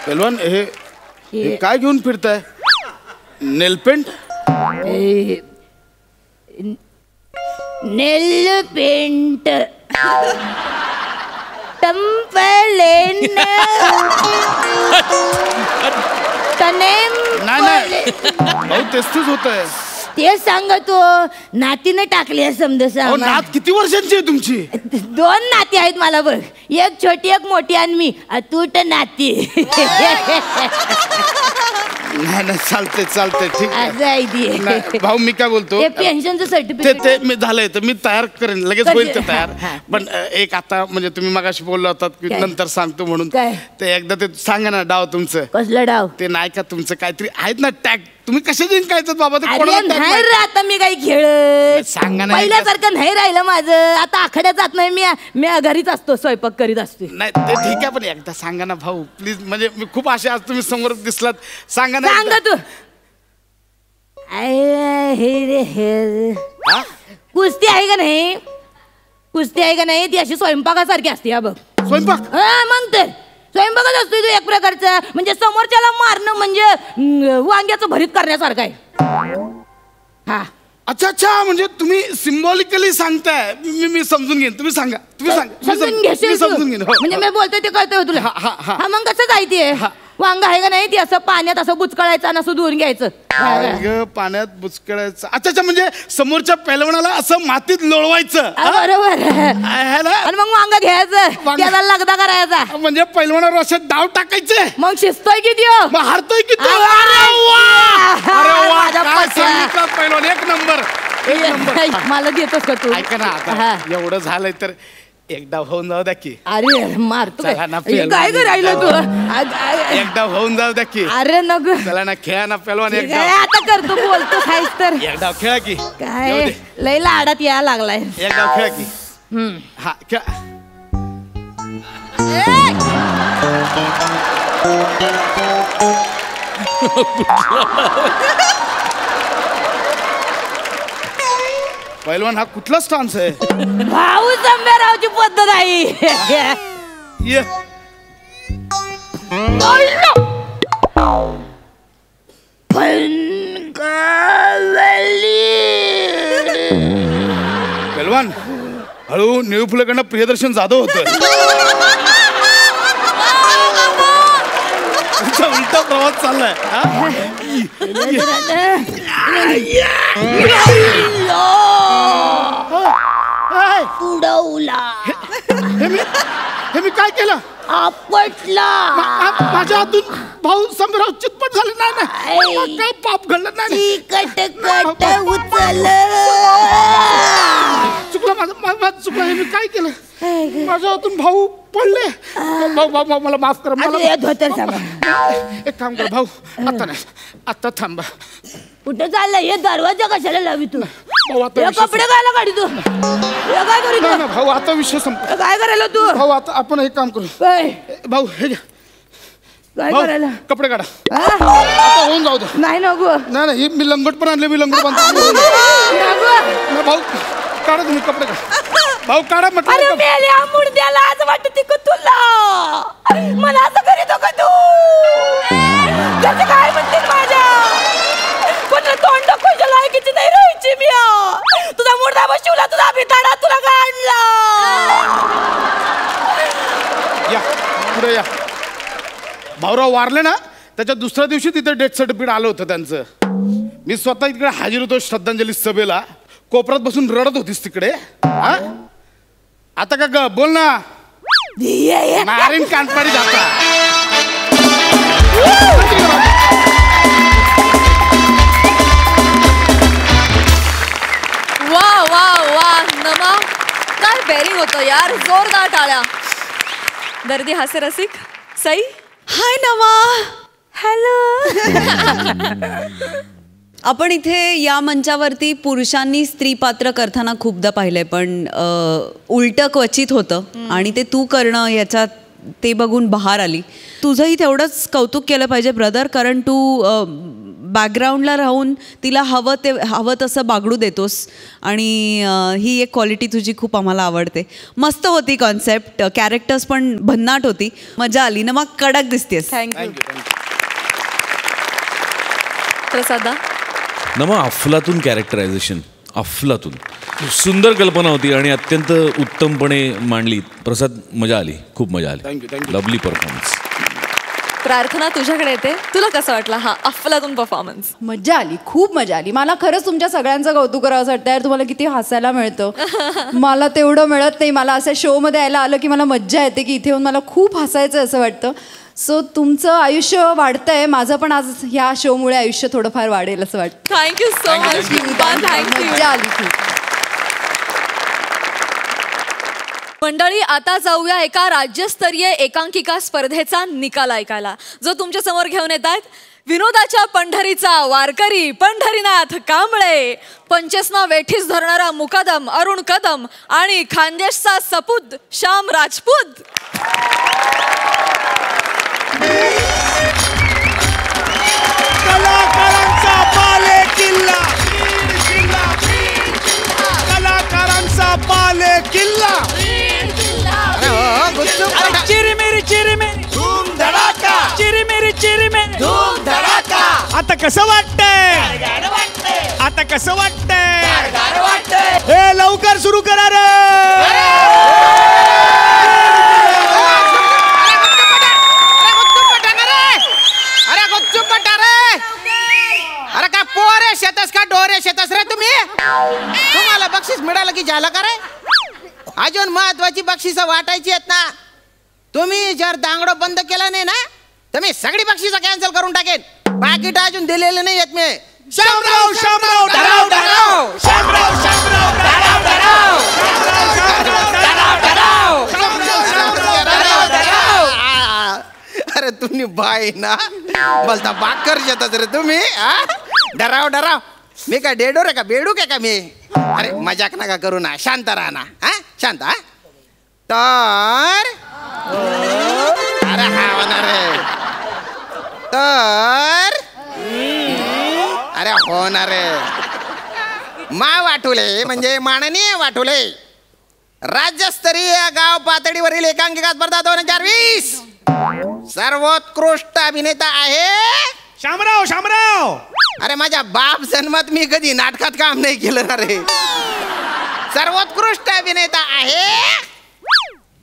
पेलवान हे काय घेऊन फिरताय. नेलपेंट. नेलपेंट टंपलेन नाही तेच होत आहे. ते सांगतो नातीनं टाकली समजा. नात किती वर्षांची आहे तुमची. 2 नाती आहेत मला बघ. एक छोटी एक मोठी आणि मी अतूट नाती. नाही चालते ठीक आहे. भाऊ मी काय बोलतो पेन्शनचं सर्टिफिकेट ते मी झालंय तर मी तयार करेन लगेच होईल ते तयार. पण एक आता म्हणजे तुम्ही मगाशी बोलला होतात की नंतर सांगतो म्हणून ते एकदा ते सांगा ना डाव तुमचं. कसलं डाव. ते नाही का तुमचं काहीतरी आहेत ना टॅग तुम्ही कसे जिंकायचं बाबा. ते नाही आता मी काही खेळ सांगा ना. पहिल्यासारखं नाही राहिलं माझं. आता आखाड्यात जात नाही मी घरीच असतो स्वयंपाक करीत असतो. नाही ते ठीक आहे पण एकदा सांगा ना भाऊ प्लीज. म्हणजे मी खूप आशा आज तुम्ही समोर दिसलात. सांगा ना. सांगा तू. कुस्ती आहे का नाही. कुस्ती आहे का नाही ती अशी स्वयंपाकासारखी असते. हा बघ स्वयंपाक. मग तर स्वयंपाकच असतो तो एक प्रकारचा. म्हणजे समोरच्याला मारणं म्हणजे वांग्याचं भरीत करण्यासारखं आहे. हा अच्छा म्हणजे तुम्ही सिम्बॉलिकली सांगताय. मी समजून घेईन. तुम्ही सांगा. समजून घेशील म्हणजे मी बोलतोय ते कळतंय तुला. हा मग कसं जायते वांग आहे का नाही ती असं पाण्यात असं बुचकळायचं आणि असं धुवून घ्यायचं. पाण्यात बुचकळायचं. अच्छा म्हणजे समोरच्या पैलवानाला असं मातीत लोळवायचं. बरोबर. आणि मग वांग घ्यायचं त्याला लगदा करायचा. म्हणजे पैलवानावर असं डाव टाकायचे. मग शिजतोय किती हारतोय किती. पैलवान एक नंबर. मला देतोस का तू. ऐका ना आता एवढं झालंय तर एकदा होऊन जाऊ द्या की. अरे मारतो काय करायला तू. एकदा होऊन जाऊ द्या की. अरे नको चला ना खेळा ना पेलवान. एकदा आता करतो बोलतो खायच तर. एकदा खेळा की. काय लय लाडात यायला लागलाय. एकदा खेळा की. हा खेळा. पैलवान हा कुठला स्टान्स आहे. भाऊ संभ्यारावची पद्धत आहे. पैलवान हळू निळू फुलेकडनं प्रियदर्शन जाधव होत. उलटा प्रवास चाललाय. उडवला. हे मी काय केलं. आपटला. माझ्या हातून भाऊ संभ्राव चितपट झाले. नाही काय पाप घडलं. नाही कट उचल. चुकलं माझं चुकलं. हे मी काय केलं. माझ्या हातून भाऊ पडले. भाऊ मला माफ कर. मला धोतर सांगा. एक काम कर भाऊ आता नाही आता थांबा. कुठे चाललाय? हे दरवाजा कशाला लावी तू? भाऊ आता हे विषय कपडे कायला काढी तू? हे काय करीत? नाही ना भाऊ आता विषय संपला. हे काय करायला तू? भाऊ आता आपण एक काम करू. काय भाऊ हे घ्या. काय भाऊ, करायला? कपडे काढा. हा? आता होऊन जाऊ दे. नाही नको नाही नाही मी लंगोट पण आणले. मी लंगोट बांधतो. नको. नाही, भाऊ काढा तुम्ही कपडे काढा. भाऊ काढा अरे म्हटलं. मेल्या मुडद्याला आज वाटत का तुला? मला असं करीत का तू? त्याचं काय म्हणतील माझ्या? कोणाला तोंड दाखवायच्या लायकीची नाही राहायची मी. तुझा मुडदा बसवला, तुझा भिताडा तुला काढला. या पुढे या. भाऊराव वारले ना त्याच्या दुसऱ्या दिवशी तिथे डेथ सर्टिफिकेट आलं होतं त्यांचं. मी स्वतः इकडे हजर होतो श्रद्धांजली सभेला. कोपऱ्यात बसून रडत होतीस तिकडे. हा? आता का ग बोल ना. मारीन कानपाडी जाता. वा वा वा नमा, काय बेरिंग होतं यार. जोरदार टाळ्या. दर्दी हास्य रसिक सई. हाय नमा. हॅलो. आपण इथे या मंचावरती पुरुषांनी स्त्री पात्र करताना खूपदा पाहिलंय, पण उलटं क्वचित होतं आणि ते तू करणं याच्यात ते बघून बहार आली. तुझंही तेवढंच कौतुक केलं पाहिजे ब्रदर, कारण तू बॅकग्राऊंडला राहून तिला हवं तसं बागडू देतोस आणि ही एक क्वालिटी तुझी खूप आम्हाला आवडते. मस्त होती कॉन्सेप्ट, कॅरेक्टर्स पण भन्नाट होती, मजा आली ना. मग कडक दिसतेस. थँक्यू. प्रसादा. नमा अफलातून कॅरेक्टरायझेशन, अफलातून सुंदर कल्पना होती आणि अत्यंत उत्तमपणे मांडली. प्रसाद मजा आली, खूप मजा आली. थँक्यू. Lovely performance. प्रार्थना तुझ्याकडे येते. तुला कसं वाटलं हा अफलातून परफॉर्मन्स? मजा आली, खूप मजा आली. मला खरंच तुमच्या सगळ्यांचं कौतुक करावं असं वाटतं यार. तुम्हाला किती हसायला मिळतं. मला तेवढं मिळत नाही. मला असं शोमध्ये यायला आलं की मला मज्जा येते की इथे येऊन मला खूप हसायचं असं वाटतं. सो तुमचं आयुष्य वाढतंय, माझं पण आज ह्या शोमुळे आयुष्य थोडंफार वाढेल असं वाटतं. Thank you so much. थँक्यू. मजा आली खूप. मंडळी, आता जाऊया एका राज्यस्तरीय एकांकिका स्पर्धेचा निकाल ऐकायला, जो तुमच्या समोर घेऊन येत आहेत विनोदाच्या पंढरीचा वारकरी पंढरीनाथ कांबळे, पंचेसना वेठीस धरणारा मुकादम अरुण कदम आणि खानदेशचा सपूत श्याम राजपूत. कलाकारांचा बाले किल्ला, कलाकारांचा बाले किल्ला. चिरी मेरी धूम धडाका, चिरी मेरी धूम धडाका. आता कसं वाटतंय? आता कसं वाटतंय? हे लवकर सुरू करा रे. अरे काय पोरे शेतस का डोरे शेतस रे तुम्ही? तुम्हाला बक्षीस मिळालं की झालं का रे? अजून महत्वाची बक्षीस वाटायची आहेत ना. तुम्ही जर दांगडो बंद केला नाही ना तर मी सगळी बक्षीस कॅन्सल करून टाकेन. पाकिट अजून दिलेले नाही आहेत मी. शामराव शामराव धराव धराव, शामराव शामराव धराव धराव, धराव धराव. अरे तुम्ही बाय ना बोलता बाकर शेतात रे तुम्ही. डराव डराव. मी काय डेडोर आहे का बेडूक आहे का मी? अरे मजाक नका करू ना, शांत राहा ना. शांत. तर अरे हा होणार आहे. तर अरे होणार आहे. मा वाटुले म्हणजे माननीय वाटुले राज्यस्तरीय गाव पातळीवरील एकांकिका स्पर्धा 2020 सर्वोत्कृष्ट अभिनेता आहे शामराव शामराव. अरे माझ्या बाप जन्मात मी कधी नाटकात काम नाही केलं ना रे. सर्वोत्कृष्ट अभिनेता आहे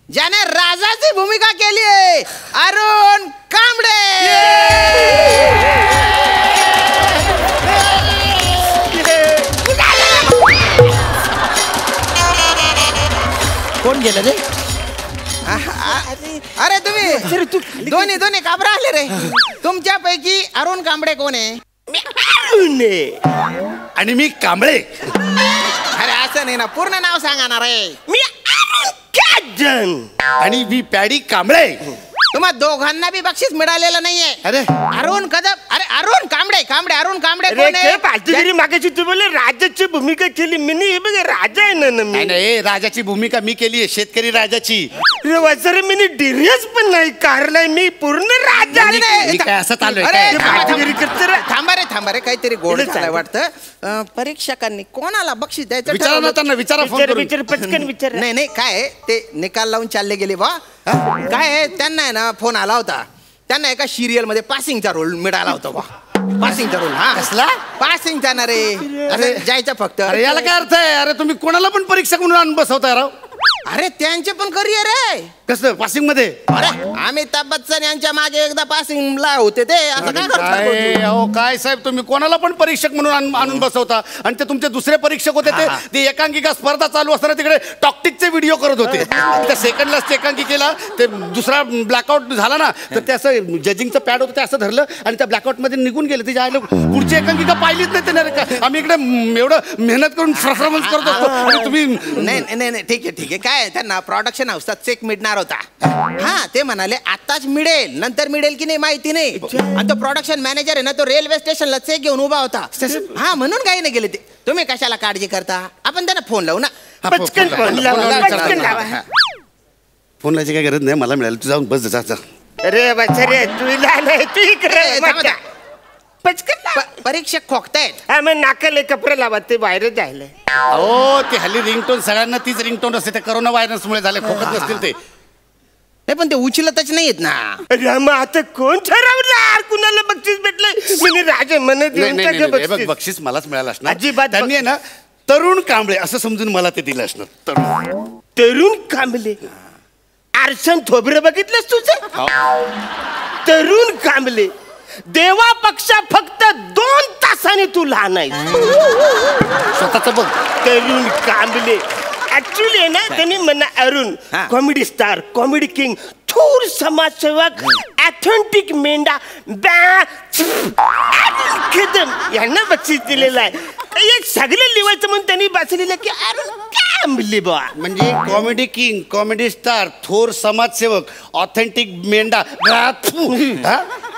ज्याने राजाची भूमिका केली आहे, अरुण कांबळे. कोण गेलं रे? अरे तुम्ही दोन्ही काबरा आले रे. तुमच्यापैकी अरुण कांबळे कोण आहे? आणि मी कांबळे. अरे असं नाही ना, पूर्ण नाव सांगा ना रे. मी अरुण काजन आणि मी पॅडी कांबळे. तुम्हा दोघांना बी बक्षीस मिळालेलं नाहीये. अरे अरुण कदम, अरे अरुण कांबळे, अरुण कांबळे कोण आहे? पालतुगिरी मागायची तू बोले राजाची भूमिका केली मी. बघ राजा आहे ना मी. नाही, राजाची भूमिका मी केली आहे, शेतकरी राजाची. सर मी डिरियस पण नाही कारलाय, मी पूर्ण राजा मी काय असं चालू थांबा रे काहीतरी गोड झालंय वाटतं. परीक्षकांनी कोणाला बक्षीस द्यायचं विचारा ना त्यांना, विचारा फोन करून. विचार पटकन विचार. नाही काय आहे, ते निकाल लावून चालले गेले बा. काय आहे, त्यांना आहे ना फोन आला होता, त्यांना एका सिरियल मध्ये पासिंगचा रोल मिळाला होता बा. पासिंगचा रोल. हा कसला पासिंगचा ना रे? अरे जायचं फक्त. अरे याला काय अर्थ आहे? अरे तुम्ही कोणाला पण परीक्षा म्हणून आणून बसवताय राव. अरे त्यांचे पण करिअर आहे. कसं पासिंग मध्ये? अरे अमिताभ बच्चन यांच्या मागे एकदा पासिंगला होते ते. असं काय करताय? अहो काय साहेब, तुम्ही कोणाला पण परीक्षक म्हणून आणून बसवता. आणि ते तुमचे दुसरे परीक्षक होते ते एकांकिका स्पर्धा चालू असताना तिकडे टॉक्टिकचे व्हिडिओ करत होते. त्या सेकंडलाच एकांकिकेला ते दुसरा ब्लॅकआउट झाला ना, तर ते असं जजिंगचं पॅड होतं ते असं धरलं आणि त्या ब्लॅकआउट मध्ये निघून गेले. त्याच्या आईला पुढची एकांकिका पाहिलीच नाही त्याने. आम्ही इकडे एवढं मेहनत करून परफॉर्मन्स करत असतो आणि तुम्ही. नाही ठीक आहे काय, त्यांना प्रोडक्शन हाऊसचा चेक मिळणार होता. हा ते म्हणाले आताच मिळेल, नंतर मिळेल की नाही माहिती नाही. आणि तो प्रोडक्शन मॅनेजर आहे ना, तो रेल्वे स्टेशनला चेक घेऊन उभा होता. हा म्हणून काही नाही गेले ते. तुम्ही कशाला काळजी करता, आपण त्यांना फोन लावू ना. पटकन फोन लावा. फोन लावायची काही गरज नाही, मला मिळालं. तू जाऊन बस जा. अरे बच्चे तुला नाही तू इकडे परीक्षक खोकतायत. हा मग नाकाले कपडे लावा, ते बाहेर जायला. हो ते हल्ली रिंगटोन सगळ्यांना तीच रिंगटोन असते. त्या कोरोना व्हायरसमुळे झाले, खोकत नसतील ते. पण ते उचलतच नाहीत ना. अरे मग आता कोण ठरवणार कुणाला बक्षीस भेटलंय? म्हणजे राजा म्हणत बक्षीस मलाच मिळालं असणार. अजिबात. त्यांनी आहे ना तरुण कांबळे असं समजून मला ते दिलं असणार. तरुण कांबळे. आरसन थोबरं बघितलंस तुझं? तरुण कांबळे. देवापेक्षा फक्त 2 तासाने तू लहान आहे. स्वतःच बघ. तरुण कांबळे ऍक्च्युली आहे ना, त्यांनी म्हणा Arun comedy star, comedy king, थोर समाजसेवक, ऑथेंटिक मेंढा कदम यांना बक्षीस दिलेलं आहे. एक सगळं लिवायचं म्हणून त्यांनी बसलेलं की अरुण कांबळे बा. म्हणजे कॉमेडी किंग, कॉमेडी स्टार, थोर समाजसेवक, ऑथेंटिक मेंढा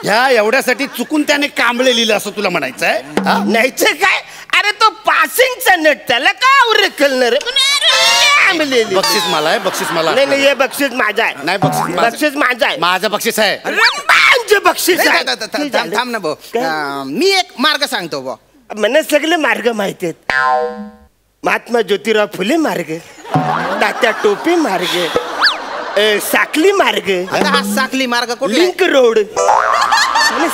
ह्या एवढ्यासाठी चुकून त्याने कांबळे लिहिलं असं तुला म्हणायचं आहे? नाहीच काय. अरे तो पासिंगचा नट, त्याला का उरकलणार? बक्षीस मला आहे, बक्षीस मला. नाही हे बक्षीस माझा आहे. नाही बक्षीस माझा आहे. माझं बक्षीस आहे. बक्षीस थांब ना भाऊ, मी एक मार्ग सांगतो भाऊ. मला सगळे मार्ग माहिती आहेत. महात्मा ज्योतिराव फुले मार्ग, तात्या टोपे मार्ग, साकली मार्ग. साकली मार्ग कुठे? Link road.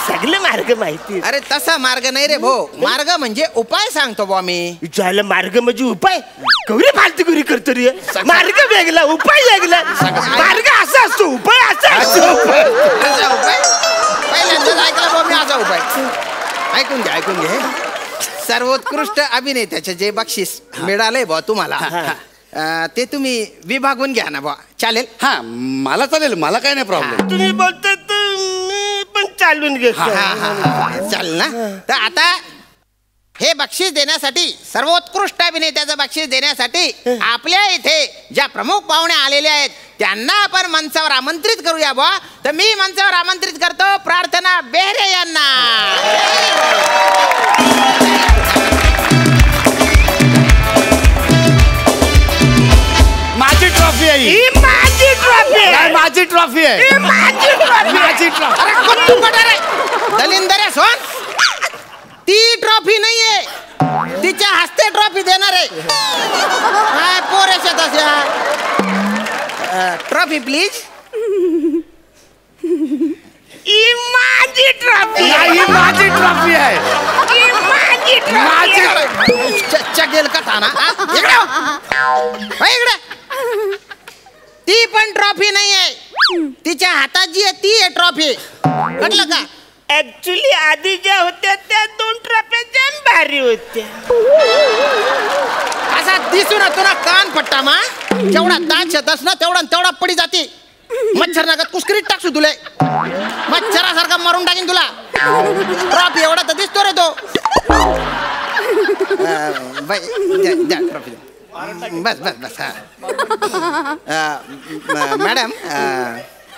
सगळे मार्ग माहिती. अरे तसा मार्ग नाही रे भाऊ, मार्ग म्हणजे उपाय सांगतो भाऊ मी. विचारलं मार्ग म्हणजे उपाय? कवरी फालतूगिरी करतो रे. मार्ग वेगळा, उपाय वेगळा. मार्ग असा असतो, उपाय असा असतो. पहिल्यांदाच ऐकलं भाऊ मी असा उपाय. ऐकून घे. सर्वोत्कृष्ट अभिनेत्याचे जे बक्षीस मिळालंय भाऊ तुम्हाला, ते तुम्ही विभागून घ्या ना बा. चालेल? हा मला चालेल, मला काय नाही प्रॉब्लेम. तुम्ही बोलता पण चालून घेतो. चालेल ना. तर आता हे बक्षीस देण्यासाठी, सर्वोत्कृष्ट अभिनेत्याचं बक्षीस देण्यासाठी आपल्या इथे ज्या प्रमुख पाहुणे आलेले आहेत त्यांना आपण मंचावर आमंत्रित करूया बा. तर मी मंचावर आमंत्रित करतो प्रार्थना बेहरे यांना. माझी ट्रॉफी आहे. माझी ट्रॉफी आहे. माझी ट्रॉफी आहे. माझी ट्रॉफी. अरे कुठू रे दलिंदर आहे सोन. ती ट्रॉफी नाहीये, तिच्या हस्ते ट्रॉफी देणार आहे. काय पोरेशा तशा. Trophy please. माझी ट्रॉफी. माझी ट्रॉफी आहे. माझी चगेल का थाना इकडे. ती पण ट्रॉफी नाही आहे, तिच्या हातात जी आहे ती आहे ट्रॉफी. म्हटलं का? ऍक्च्युली आधी ज्या होत्या त्या 2 ट्रॉफ्या जाम भारी होत्या. असा दिसून तुला कान पट्टा मा. जेवढा ताण शेतस ना तेवढा पडी जाते. मच्छर नागात कुस्करीत टाकसू तुले, मच्छरासारखा मारून टाकीन तुला. ट्रॉफी एवढा तर दिसतो रे तो. ट्रॉफी बस. मॅडम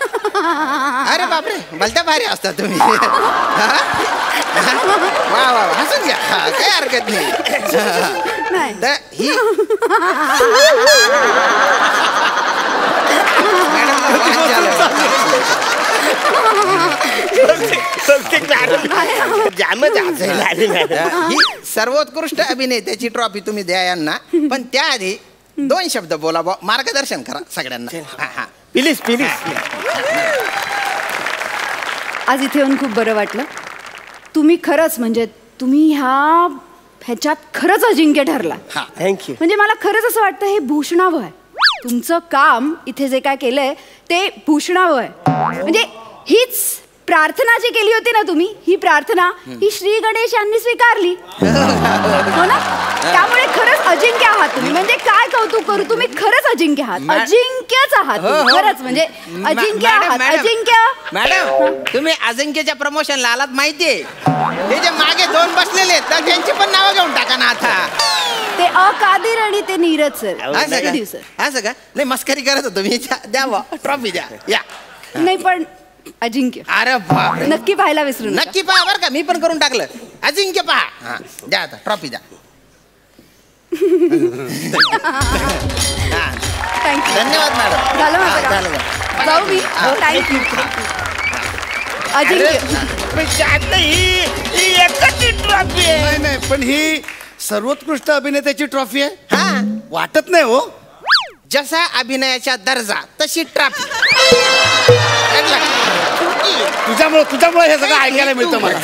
अरे बापरे, भलत्या भारी असता तुम्ही. वा वा, हसून घ्या, काही हरकत नाही. तर ही ही सर्वोत्कृष्ट अभिनेत्याची ट्रॉफी तुम्ही द्या यांना, पण त्याआधी 2 शब्द बोला, मार्गदर्शन करा सगळ्यांना. Please please. आज इथे येऊन खूप बरं वाटलं. तुम्ही खरंच म्हणजे तुम्ही ह्याच्यात खरंच अजिंक्य ठरला. थँक्यू. म्हणजे मला खरंच असं वाटतं हे भूषणावं आहे. तुमचं काम इथे जे काय केलंय ते भूषणावं आहे. म्हणजे हीच प्रार्थना जी केली होती ना तुम्ही, ही प्रार्थना ही श्री गणेश यांनी स्वीकारली, हो ना? त्यामुळे खरंच अजिंक्य आहात तुम्ही. म्हणजे काय कौतुक करू, तुम्ही खरंच अजिंक्य आहात, अजिंक्यच आहात तुम्ही. खरंच म्हणजे अजिंक्य आहात. अजिंक्य मॅडम, तुम्ही अजिंक्यच्या प्रमोशनला आलात माहितीये. ते जे मागे 2 बसलेले आहेत तर त्यांची पण नावं घेऊन टाका ना आता. ते अकादीर आणि ते नीरज सर. असं का? नाही, मस्करी करत होतो मी. द्या ट्रॉफी द्या. या. नाही पण अजिंक्य, अरे बापरे, नक्की पाहायला विसरू नका. नक्की पहा बरं का, मी पण करून टाकलं. अजिंक्य पहा. द्या आता ट्रॉफी द्या. थँक्यू. धन्यवाद मॅडम. झालं माझं काम. जाऊ मी. थँक्यू. अजिंक्य ट्रॉफी आहे. नाही, पण ही सर्वोत्कृष्ट अभिनेत्याची ट्रॉफी आहे. हा, वाटत नाही हो. जसा अभिनयाचा दर्जा तशी ट्रॉफी. तुझ्यामुळे हे सगळं ऐकायला मिळतं मला.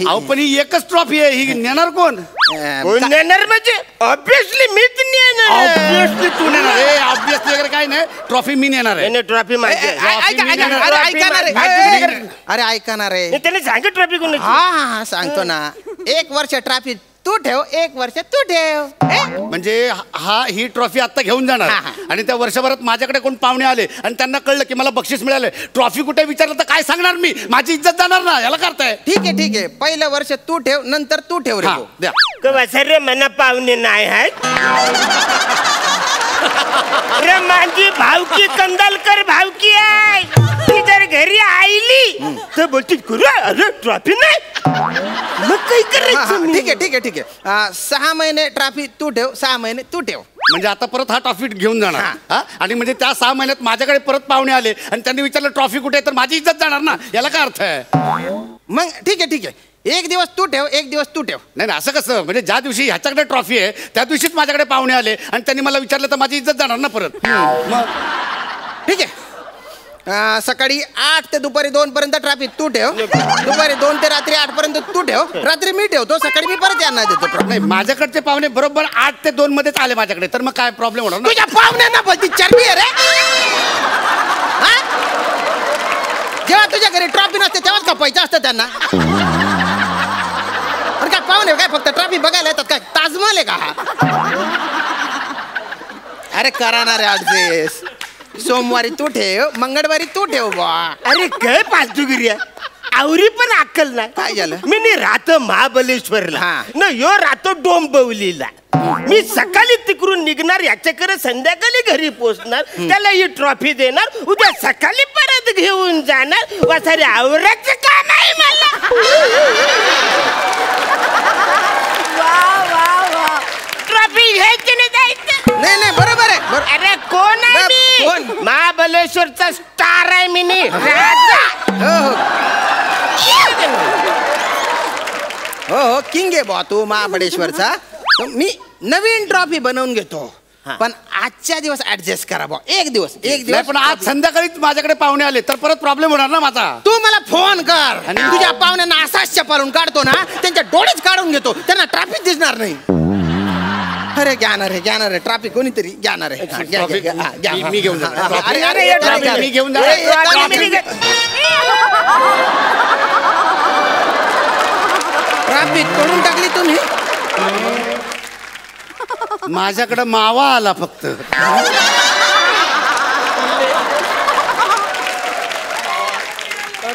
अहो, पण ही एकच ट्रॉफी आहे, ही नेणार कोण? नेणार म्हणजे ऑब्विसली मीच नेणार. ऑब्विसली तू नेणार. ऑब्विसली वगैरे काय नाही, ट्रॉफी मी नेणार आहे. ट्रॉफी माझी. अरे ऐकणार आहे. त्याने सांग ट्रॉफी कोण. हा सांगतो ना. 1 वर्ष ट्रॉफी तू ठेव, 1 वर्ष तू ठेव. म्हणजे ही ट्रॉफी आता घेऊन जाणार आणि त्या वर्षभरात माझ्याकडे कोण पाहुणे आले आणि त्यांना कळलं की मला बक्षीस मिळालं, ट्रॉफी कुठे विचारलं तर काय सांगणार मी? माझी इज्जत जाणार ना. याला करताय. ठीक आहे. पहिलं वर्ष तू ठेव, नंतर तू ठेव रे. द्या. सर मना पाहुणे नाही आहेत. अरे माझी भावकी कंदालकर भावकी आहे. ती जर घरी आईली तर बोलती अरे ट्रॉफी नाही. मग काही करायचं. ठीक आहे. 6 महिने ट्रॉफी तू ठेव, 6 महिने तू ठेव. म्हणजे आता परत हा ट्रॉफी घेऊन जाणार आणि म्हणजे त्या 6 महिन्यात माझ्याकडे परत पाहुणे आले आणि त्यांनी विचारलं ट्रॉफी कुठे, तर माझी इज्जत जाणार ना. याला काय अर्थ आहे? मग ठीक आहे. 1 दिवस तू ठेव, 1 दिवस तू ठेव. नाही, असं कसं? म्हणजे ज्या दिवशी ह्याच्याकडे ट्रॉफी आहे त्या दिवशीच माझ्याकडे पाहुणे आले आणि त्यांनी मला विचारलं तर माझी इज्जत जाणार ना परत. मग ठीक आहे. सकाळी 8 ते दुपारी 2 पर्यंत ट्रॅफिक तू ठेव. दुपारी 2 ते रात्री 8 पर्यंत तू ठेव. रात्री मी ठेवतो, सकाळी मी परत यांना देतो. नाही, माझ्याकडचे पाहुणे बरोबर 8 ते 2 मध्येच आले माझ्याकडे, तर मग काय प्रॉब्लेम होणार? तुझ्या पाहुण्यांना बोलती चरबी आहे रे. जेव्हा तुझ्या घरी ट्रॉफी नसते तेव्हाच कपायचं असतं त्यांना. अरे काय पाहुणे काय फक्त ट्रॉफी बघायला येतात काय? ताजमहल आहे का हा? अरे करा रे ऍडजस्ट. सोमवारी तू ठेव, मंगळवारी तू ठेव बा. अरे काय पाचदुगिरी आहे. आवरी पण अक्कल नाही. काय झालं? मी राहतो महाबलेश्वरला ना, यो राहतो डोंबिवलीला. मी सकाळी तिकडून निघणार, याच्याकडे संध्याकाळी घरी पोहोचणार, त्याला ही ट्रॉफी देणार, उद्या सकाळी परत घेऊन जाणार. वासारे आवराचं काम आहे मला. ट्रॉफी घ्यायची नाही, जायचं नाही. बरोबर आहे. अरे कोण आहे मी? महाबलेश्वरचा स्टार आहे मी, राजा. हो किंग आहे बा तू महाबळेश्वरचा. मी नवीन ट्रॉफी बनवून घेतो, पण आजच्या दिवस ऍडजस्ट करा बा. एक दिवस. पण आज संध्याकाळीच माझ्याकडे पाहुणे आले तर परत प्रॉब्लेम होणार ना माझा. तू मला फोन कर आणि तुझ्या पाहुण्यांना असाच चपालून काढतो ना, त्यांच्या डोळेच काढून घेतो, त्यांना ट्रॅफिक दिसणार नाही. अरे घ्याणार आहे ट्रॅफिक कोणीतरी घ्याणार आहे. मी घेऊन मी घेऊन ट्रॅफिक तोडून टाकली तुम्ही. माझ्याकडे मावा आला फक्त.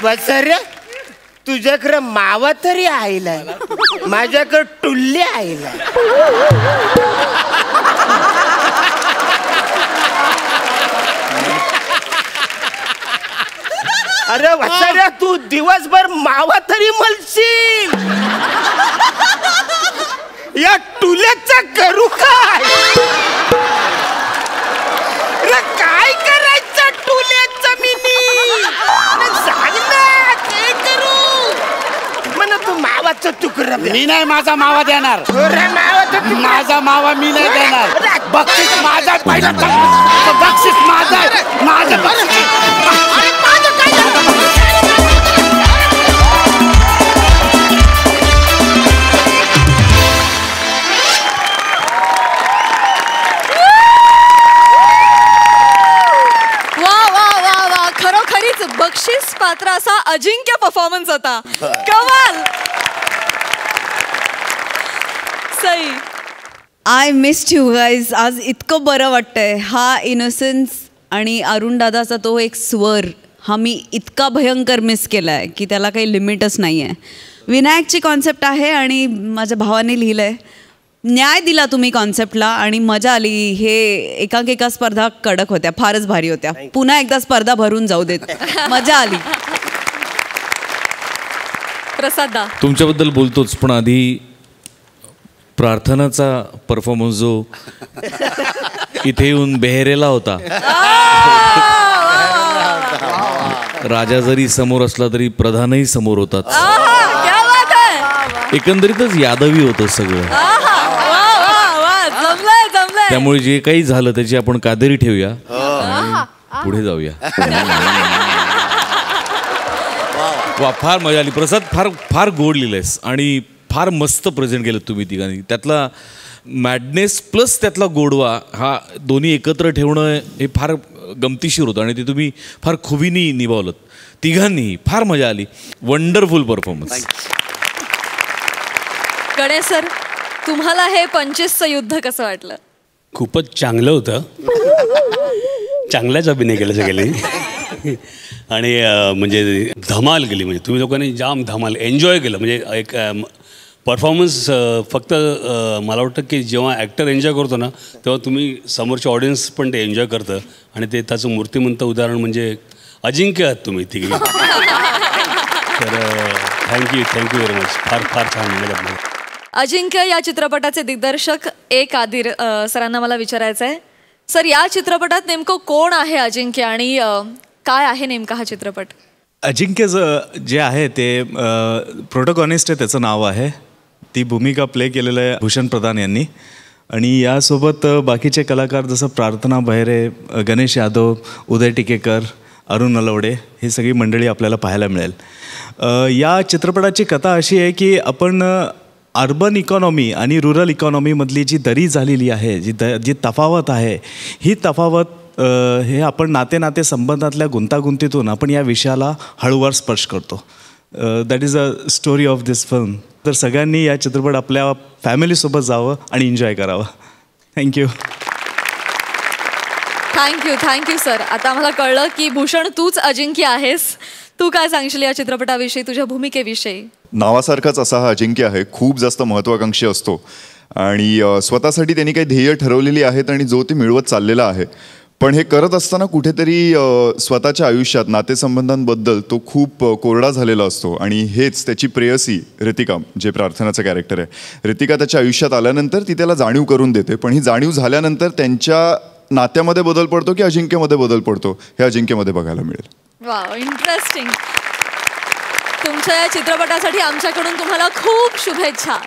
बसर तुझ्याकडे मावा तरी आईला, माझ्याकडे टुल्ले आईला. अरे वत्सऱ्या, तू दिवसभर मावा तरी मलशील. या टुल्याचं करू काय? काय करायचं टुल्याचं मिनी? सांग ना, काय करू? म्हणा तू मावाचं तुकडं. मी नाही माझा मावा देणार. माझा मावा मी नाही देणार. बक्षीस माझा पहिला. बक्षीस माझा. माझं बक्षीस. खरोखरीच बक्षीस पात्र असा अजिंक्य परफॉर्मन्स होता. कमाल. Sai, I missed you guys. आज इतकं बरं वाटतंय. हा इनोसेन्स आणि अरुण दादाचा तो एक स्वर हा मी इतका भयंकर मिस केला आहे की त्याला काही लिमिटच नाही आहे. विनायकची कॉन्सेप्ट आहे आणि माझ्या भावाने लिहिलं आहे. न्याय दिला तुम्ही कॉन्सेप्टला आणि मजा आली. हे एका स्पर्धा कडक होत्या, फारच भारी होत्या. पुन्हा एकदा स्पर्धा भरून जाऊ देत. मजा आली. प्रसाद दा, तुमच्याबद्दल बोलतोच, पण आधी प्रार्थनाचा परफॉर्मन्स जो इथे येऊन बेहेरेला होता. राजा जरी समोर असला तरी प्रधानही समोर होतात. एकंदरीतच यादवी होतं सगळं. त्यामुळे जे काही झालं त्याची आपण कादेरी ठेवूया आणि पुढे जाऊया. वा, फार मजा आली. प्रसाद, फार गोड लिहिलंयस आणि फार मस्त प्रेझेंट केलं तुम्ही तिघांनी. त्यातला मॅडनेस प्लस त्यातला गोडवा हा दोन्ही एकत्र ठेवणं हे फार गमतीशीर होतं आणि ते तुम्ही फार खुबीनी निभावलं तिघांनी. फार मजा आली. Wonderful performance. गणेश सर, तुम्हाला हे 25चं युद्ध कसं वाटलं? खूपच चांगलं होतं. चांगलाच अभिनय केला सगळ्यांनी आणि म्हणजे धमाल केली. म्हणजे तुम्ही लोकांनी जाम धमाल एन्जॉय केलं. म्हणजे एक परफॉर्मन्स फक्त मला वाटतं की जेव्हा ॲक्टर एन्जॉय करतो ना तेव्हा तुम्ही समोरच्या ऑडियन्स पण ते एन्जॉय करतं आणि ते त्याचं मूर्तिमंत उदाहरण म्हणजे अजिंक्य आहात तुम्ही तिघी. तर थँक्यू व्हेरी मच. फार छान मिळालं. अजिंक्य या चित्रपटाचे दिग्दर्शक कादिर सरांना मला विचारायचं आहे. सर, या चित्रपटात नेमकं कोण आहे अजिंक्य आणि काय आहे नेमका हा चित्रपट? अजिंक्य जे आहे ते प्रोटोगॉनिस्ट आहे, त्याचं नाव आहे. ती भूमिका प्ले केलेलं आहे भूषण प्रधान यांनी आणि यासोबत बाकीचे कलाकार जसं प्रार्थना बहिरे, गणेश यादव, उदय टिकेकर, अरुण नलवडे ही सगळी मंडळी आपल्याला पाहायला मिळेल. या चित्रपटाची कथा अशी आहे की आपण अर्बन इकॉनॉमी आणि रुरल इकॉनॉमीमधली जी दरी झालेली आहे, जी तफावत आहे, ही तफावत हे आपण नाते संबंधातल्या गुंतागुंतीतून आपण या विषयाला हळूवार स्पर्श करतो. That is a story of this film. तर सगळ्यांनी या चित्रपट आपल्या फॅमिलीसोबत जावं आणि एन्जॉय करावं. थँक्यू. Thank you sir. आता आम्हाला कळलं की भूषण तूच अजिंक्य आहेस. तू काय सांगशील या चित्रपटाविषयी, तुझ्या भूमिकेविषयी? नावासारखाच असा हा अजिंक्य आहे. खूप जास्त महत्वाकांक्षी असतो आणि स्वतःसाठी त्यांनी काही ध्येय ठरवलेली आहेत आणि जो ते मिळवत चाललेला आहे. पण हे करत असताना कुठेतरी स्वतःच्या आयुष्यात नातेसंबंधांबद्दल तो खूप कोरडा झालेला असतो आणि हेच त्याची प्रेयसी रितिका, जे प्रार्थनाचं कॅरेक्टर आहे, रितिका त्याच्या आयुष्यात आल्यानंतर ती त्याला जाणीव करून देते. पण ही जाणीव झाल्यानंतर त्यांच्या नात्यामध्ये बदल पडतो की अजिंक्यमध्ये बदल पडतो हे अजिंक्यमध्ये बघायला मिळेल. Wow, interesting. तुमच्या या चित्रपटासाठी आमच्याकडून तुम्हाला खूप शुभेच्छा.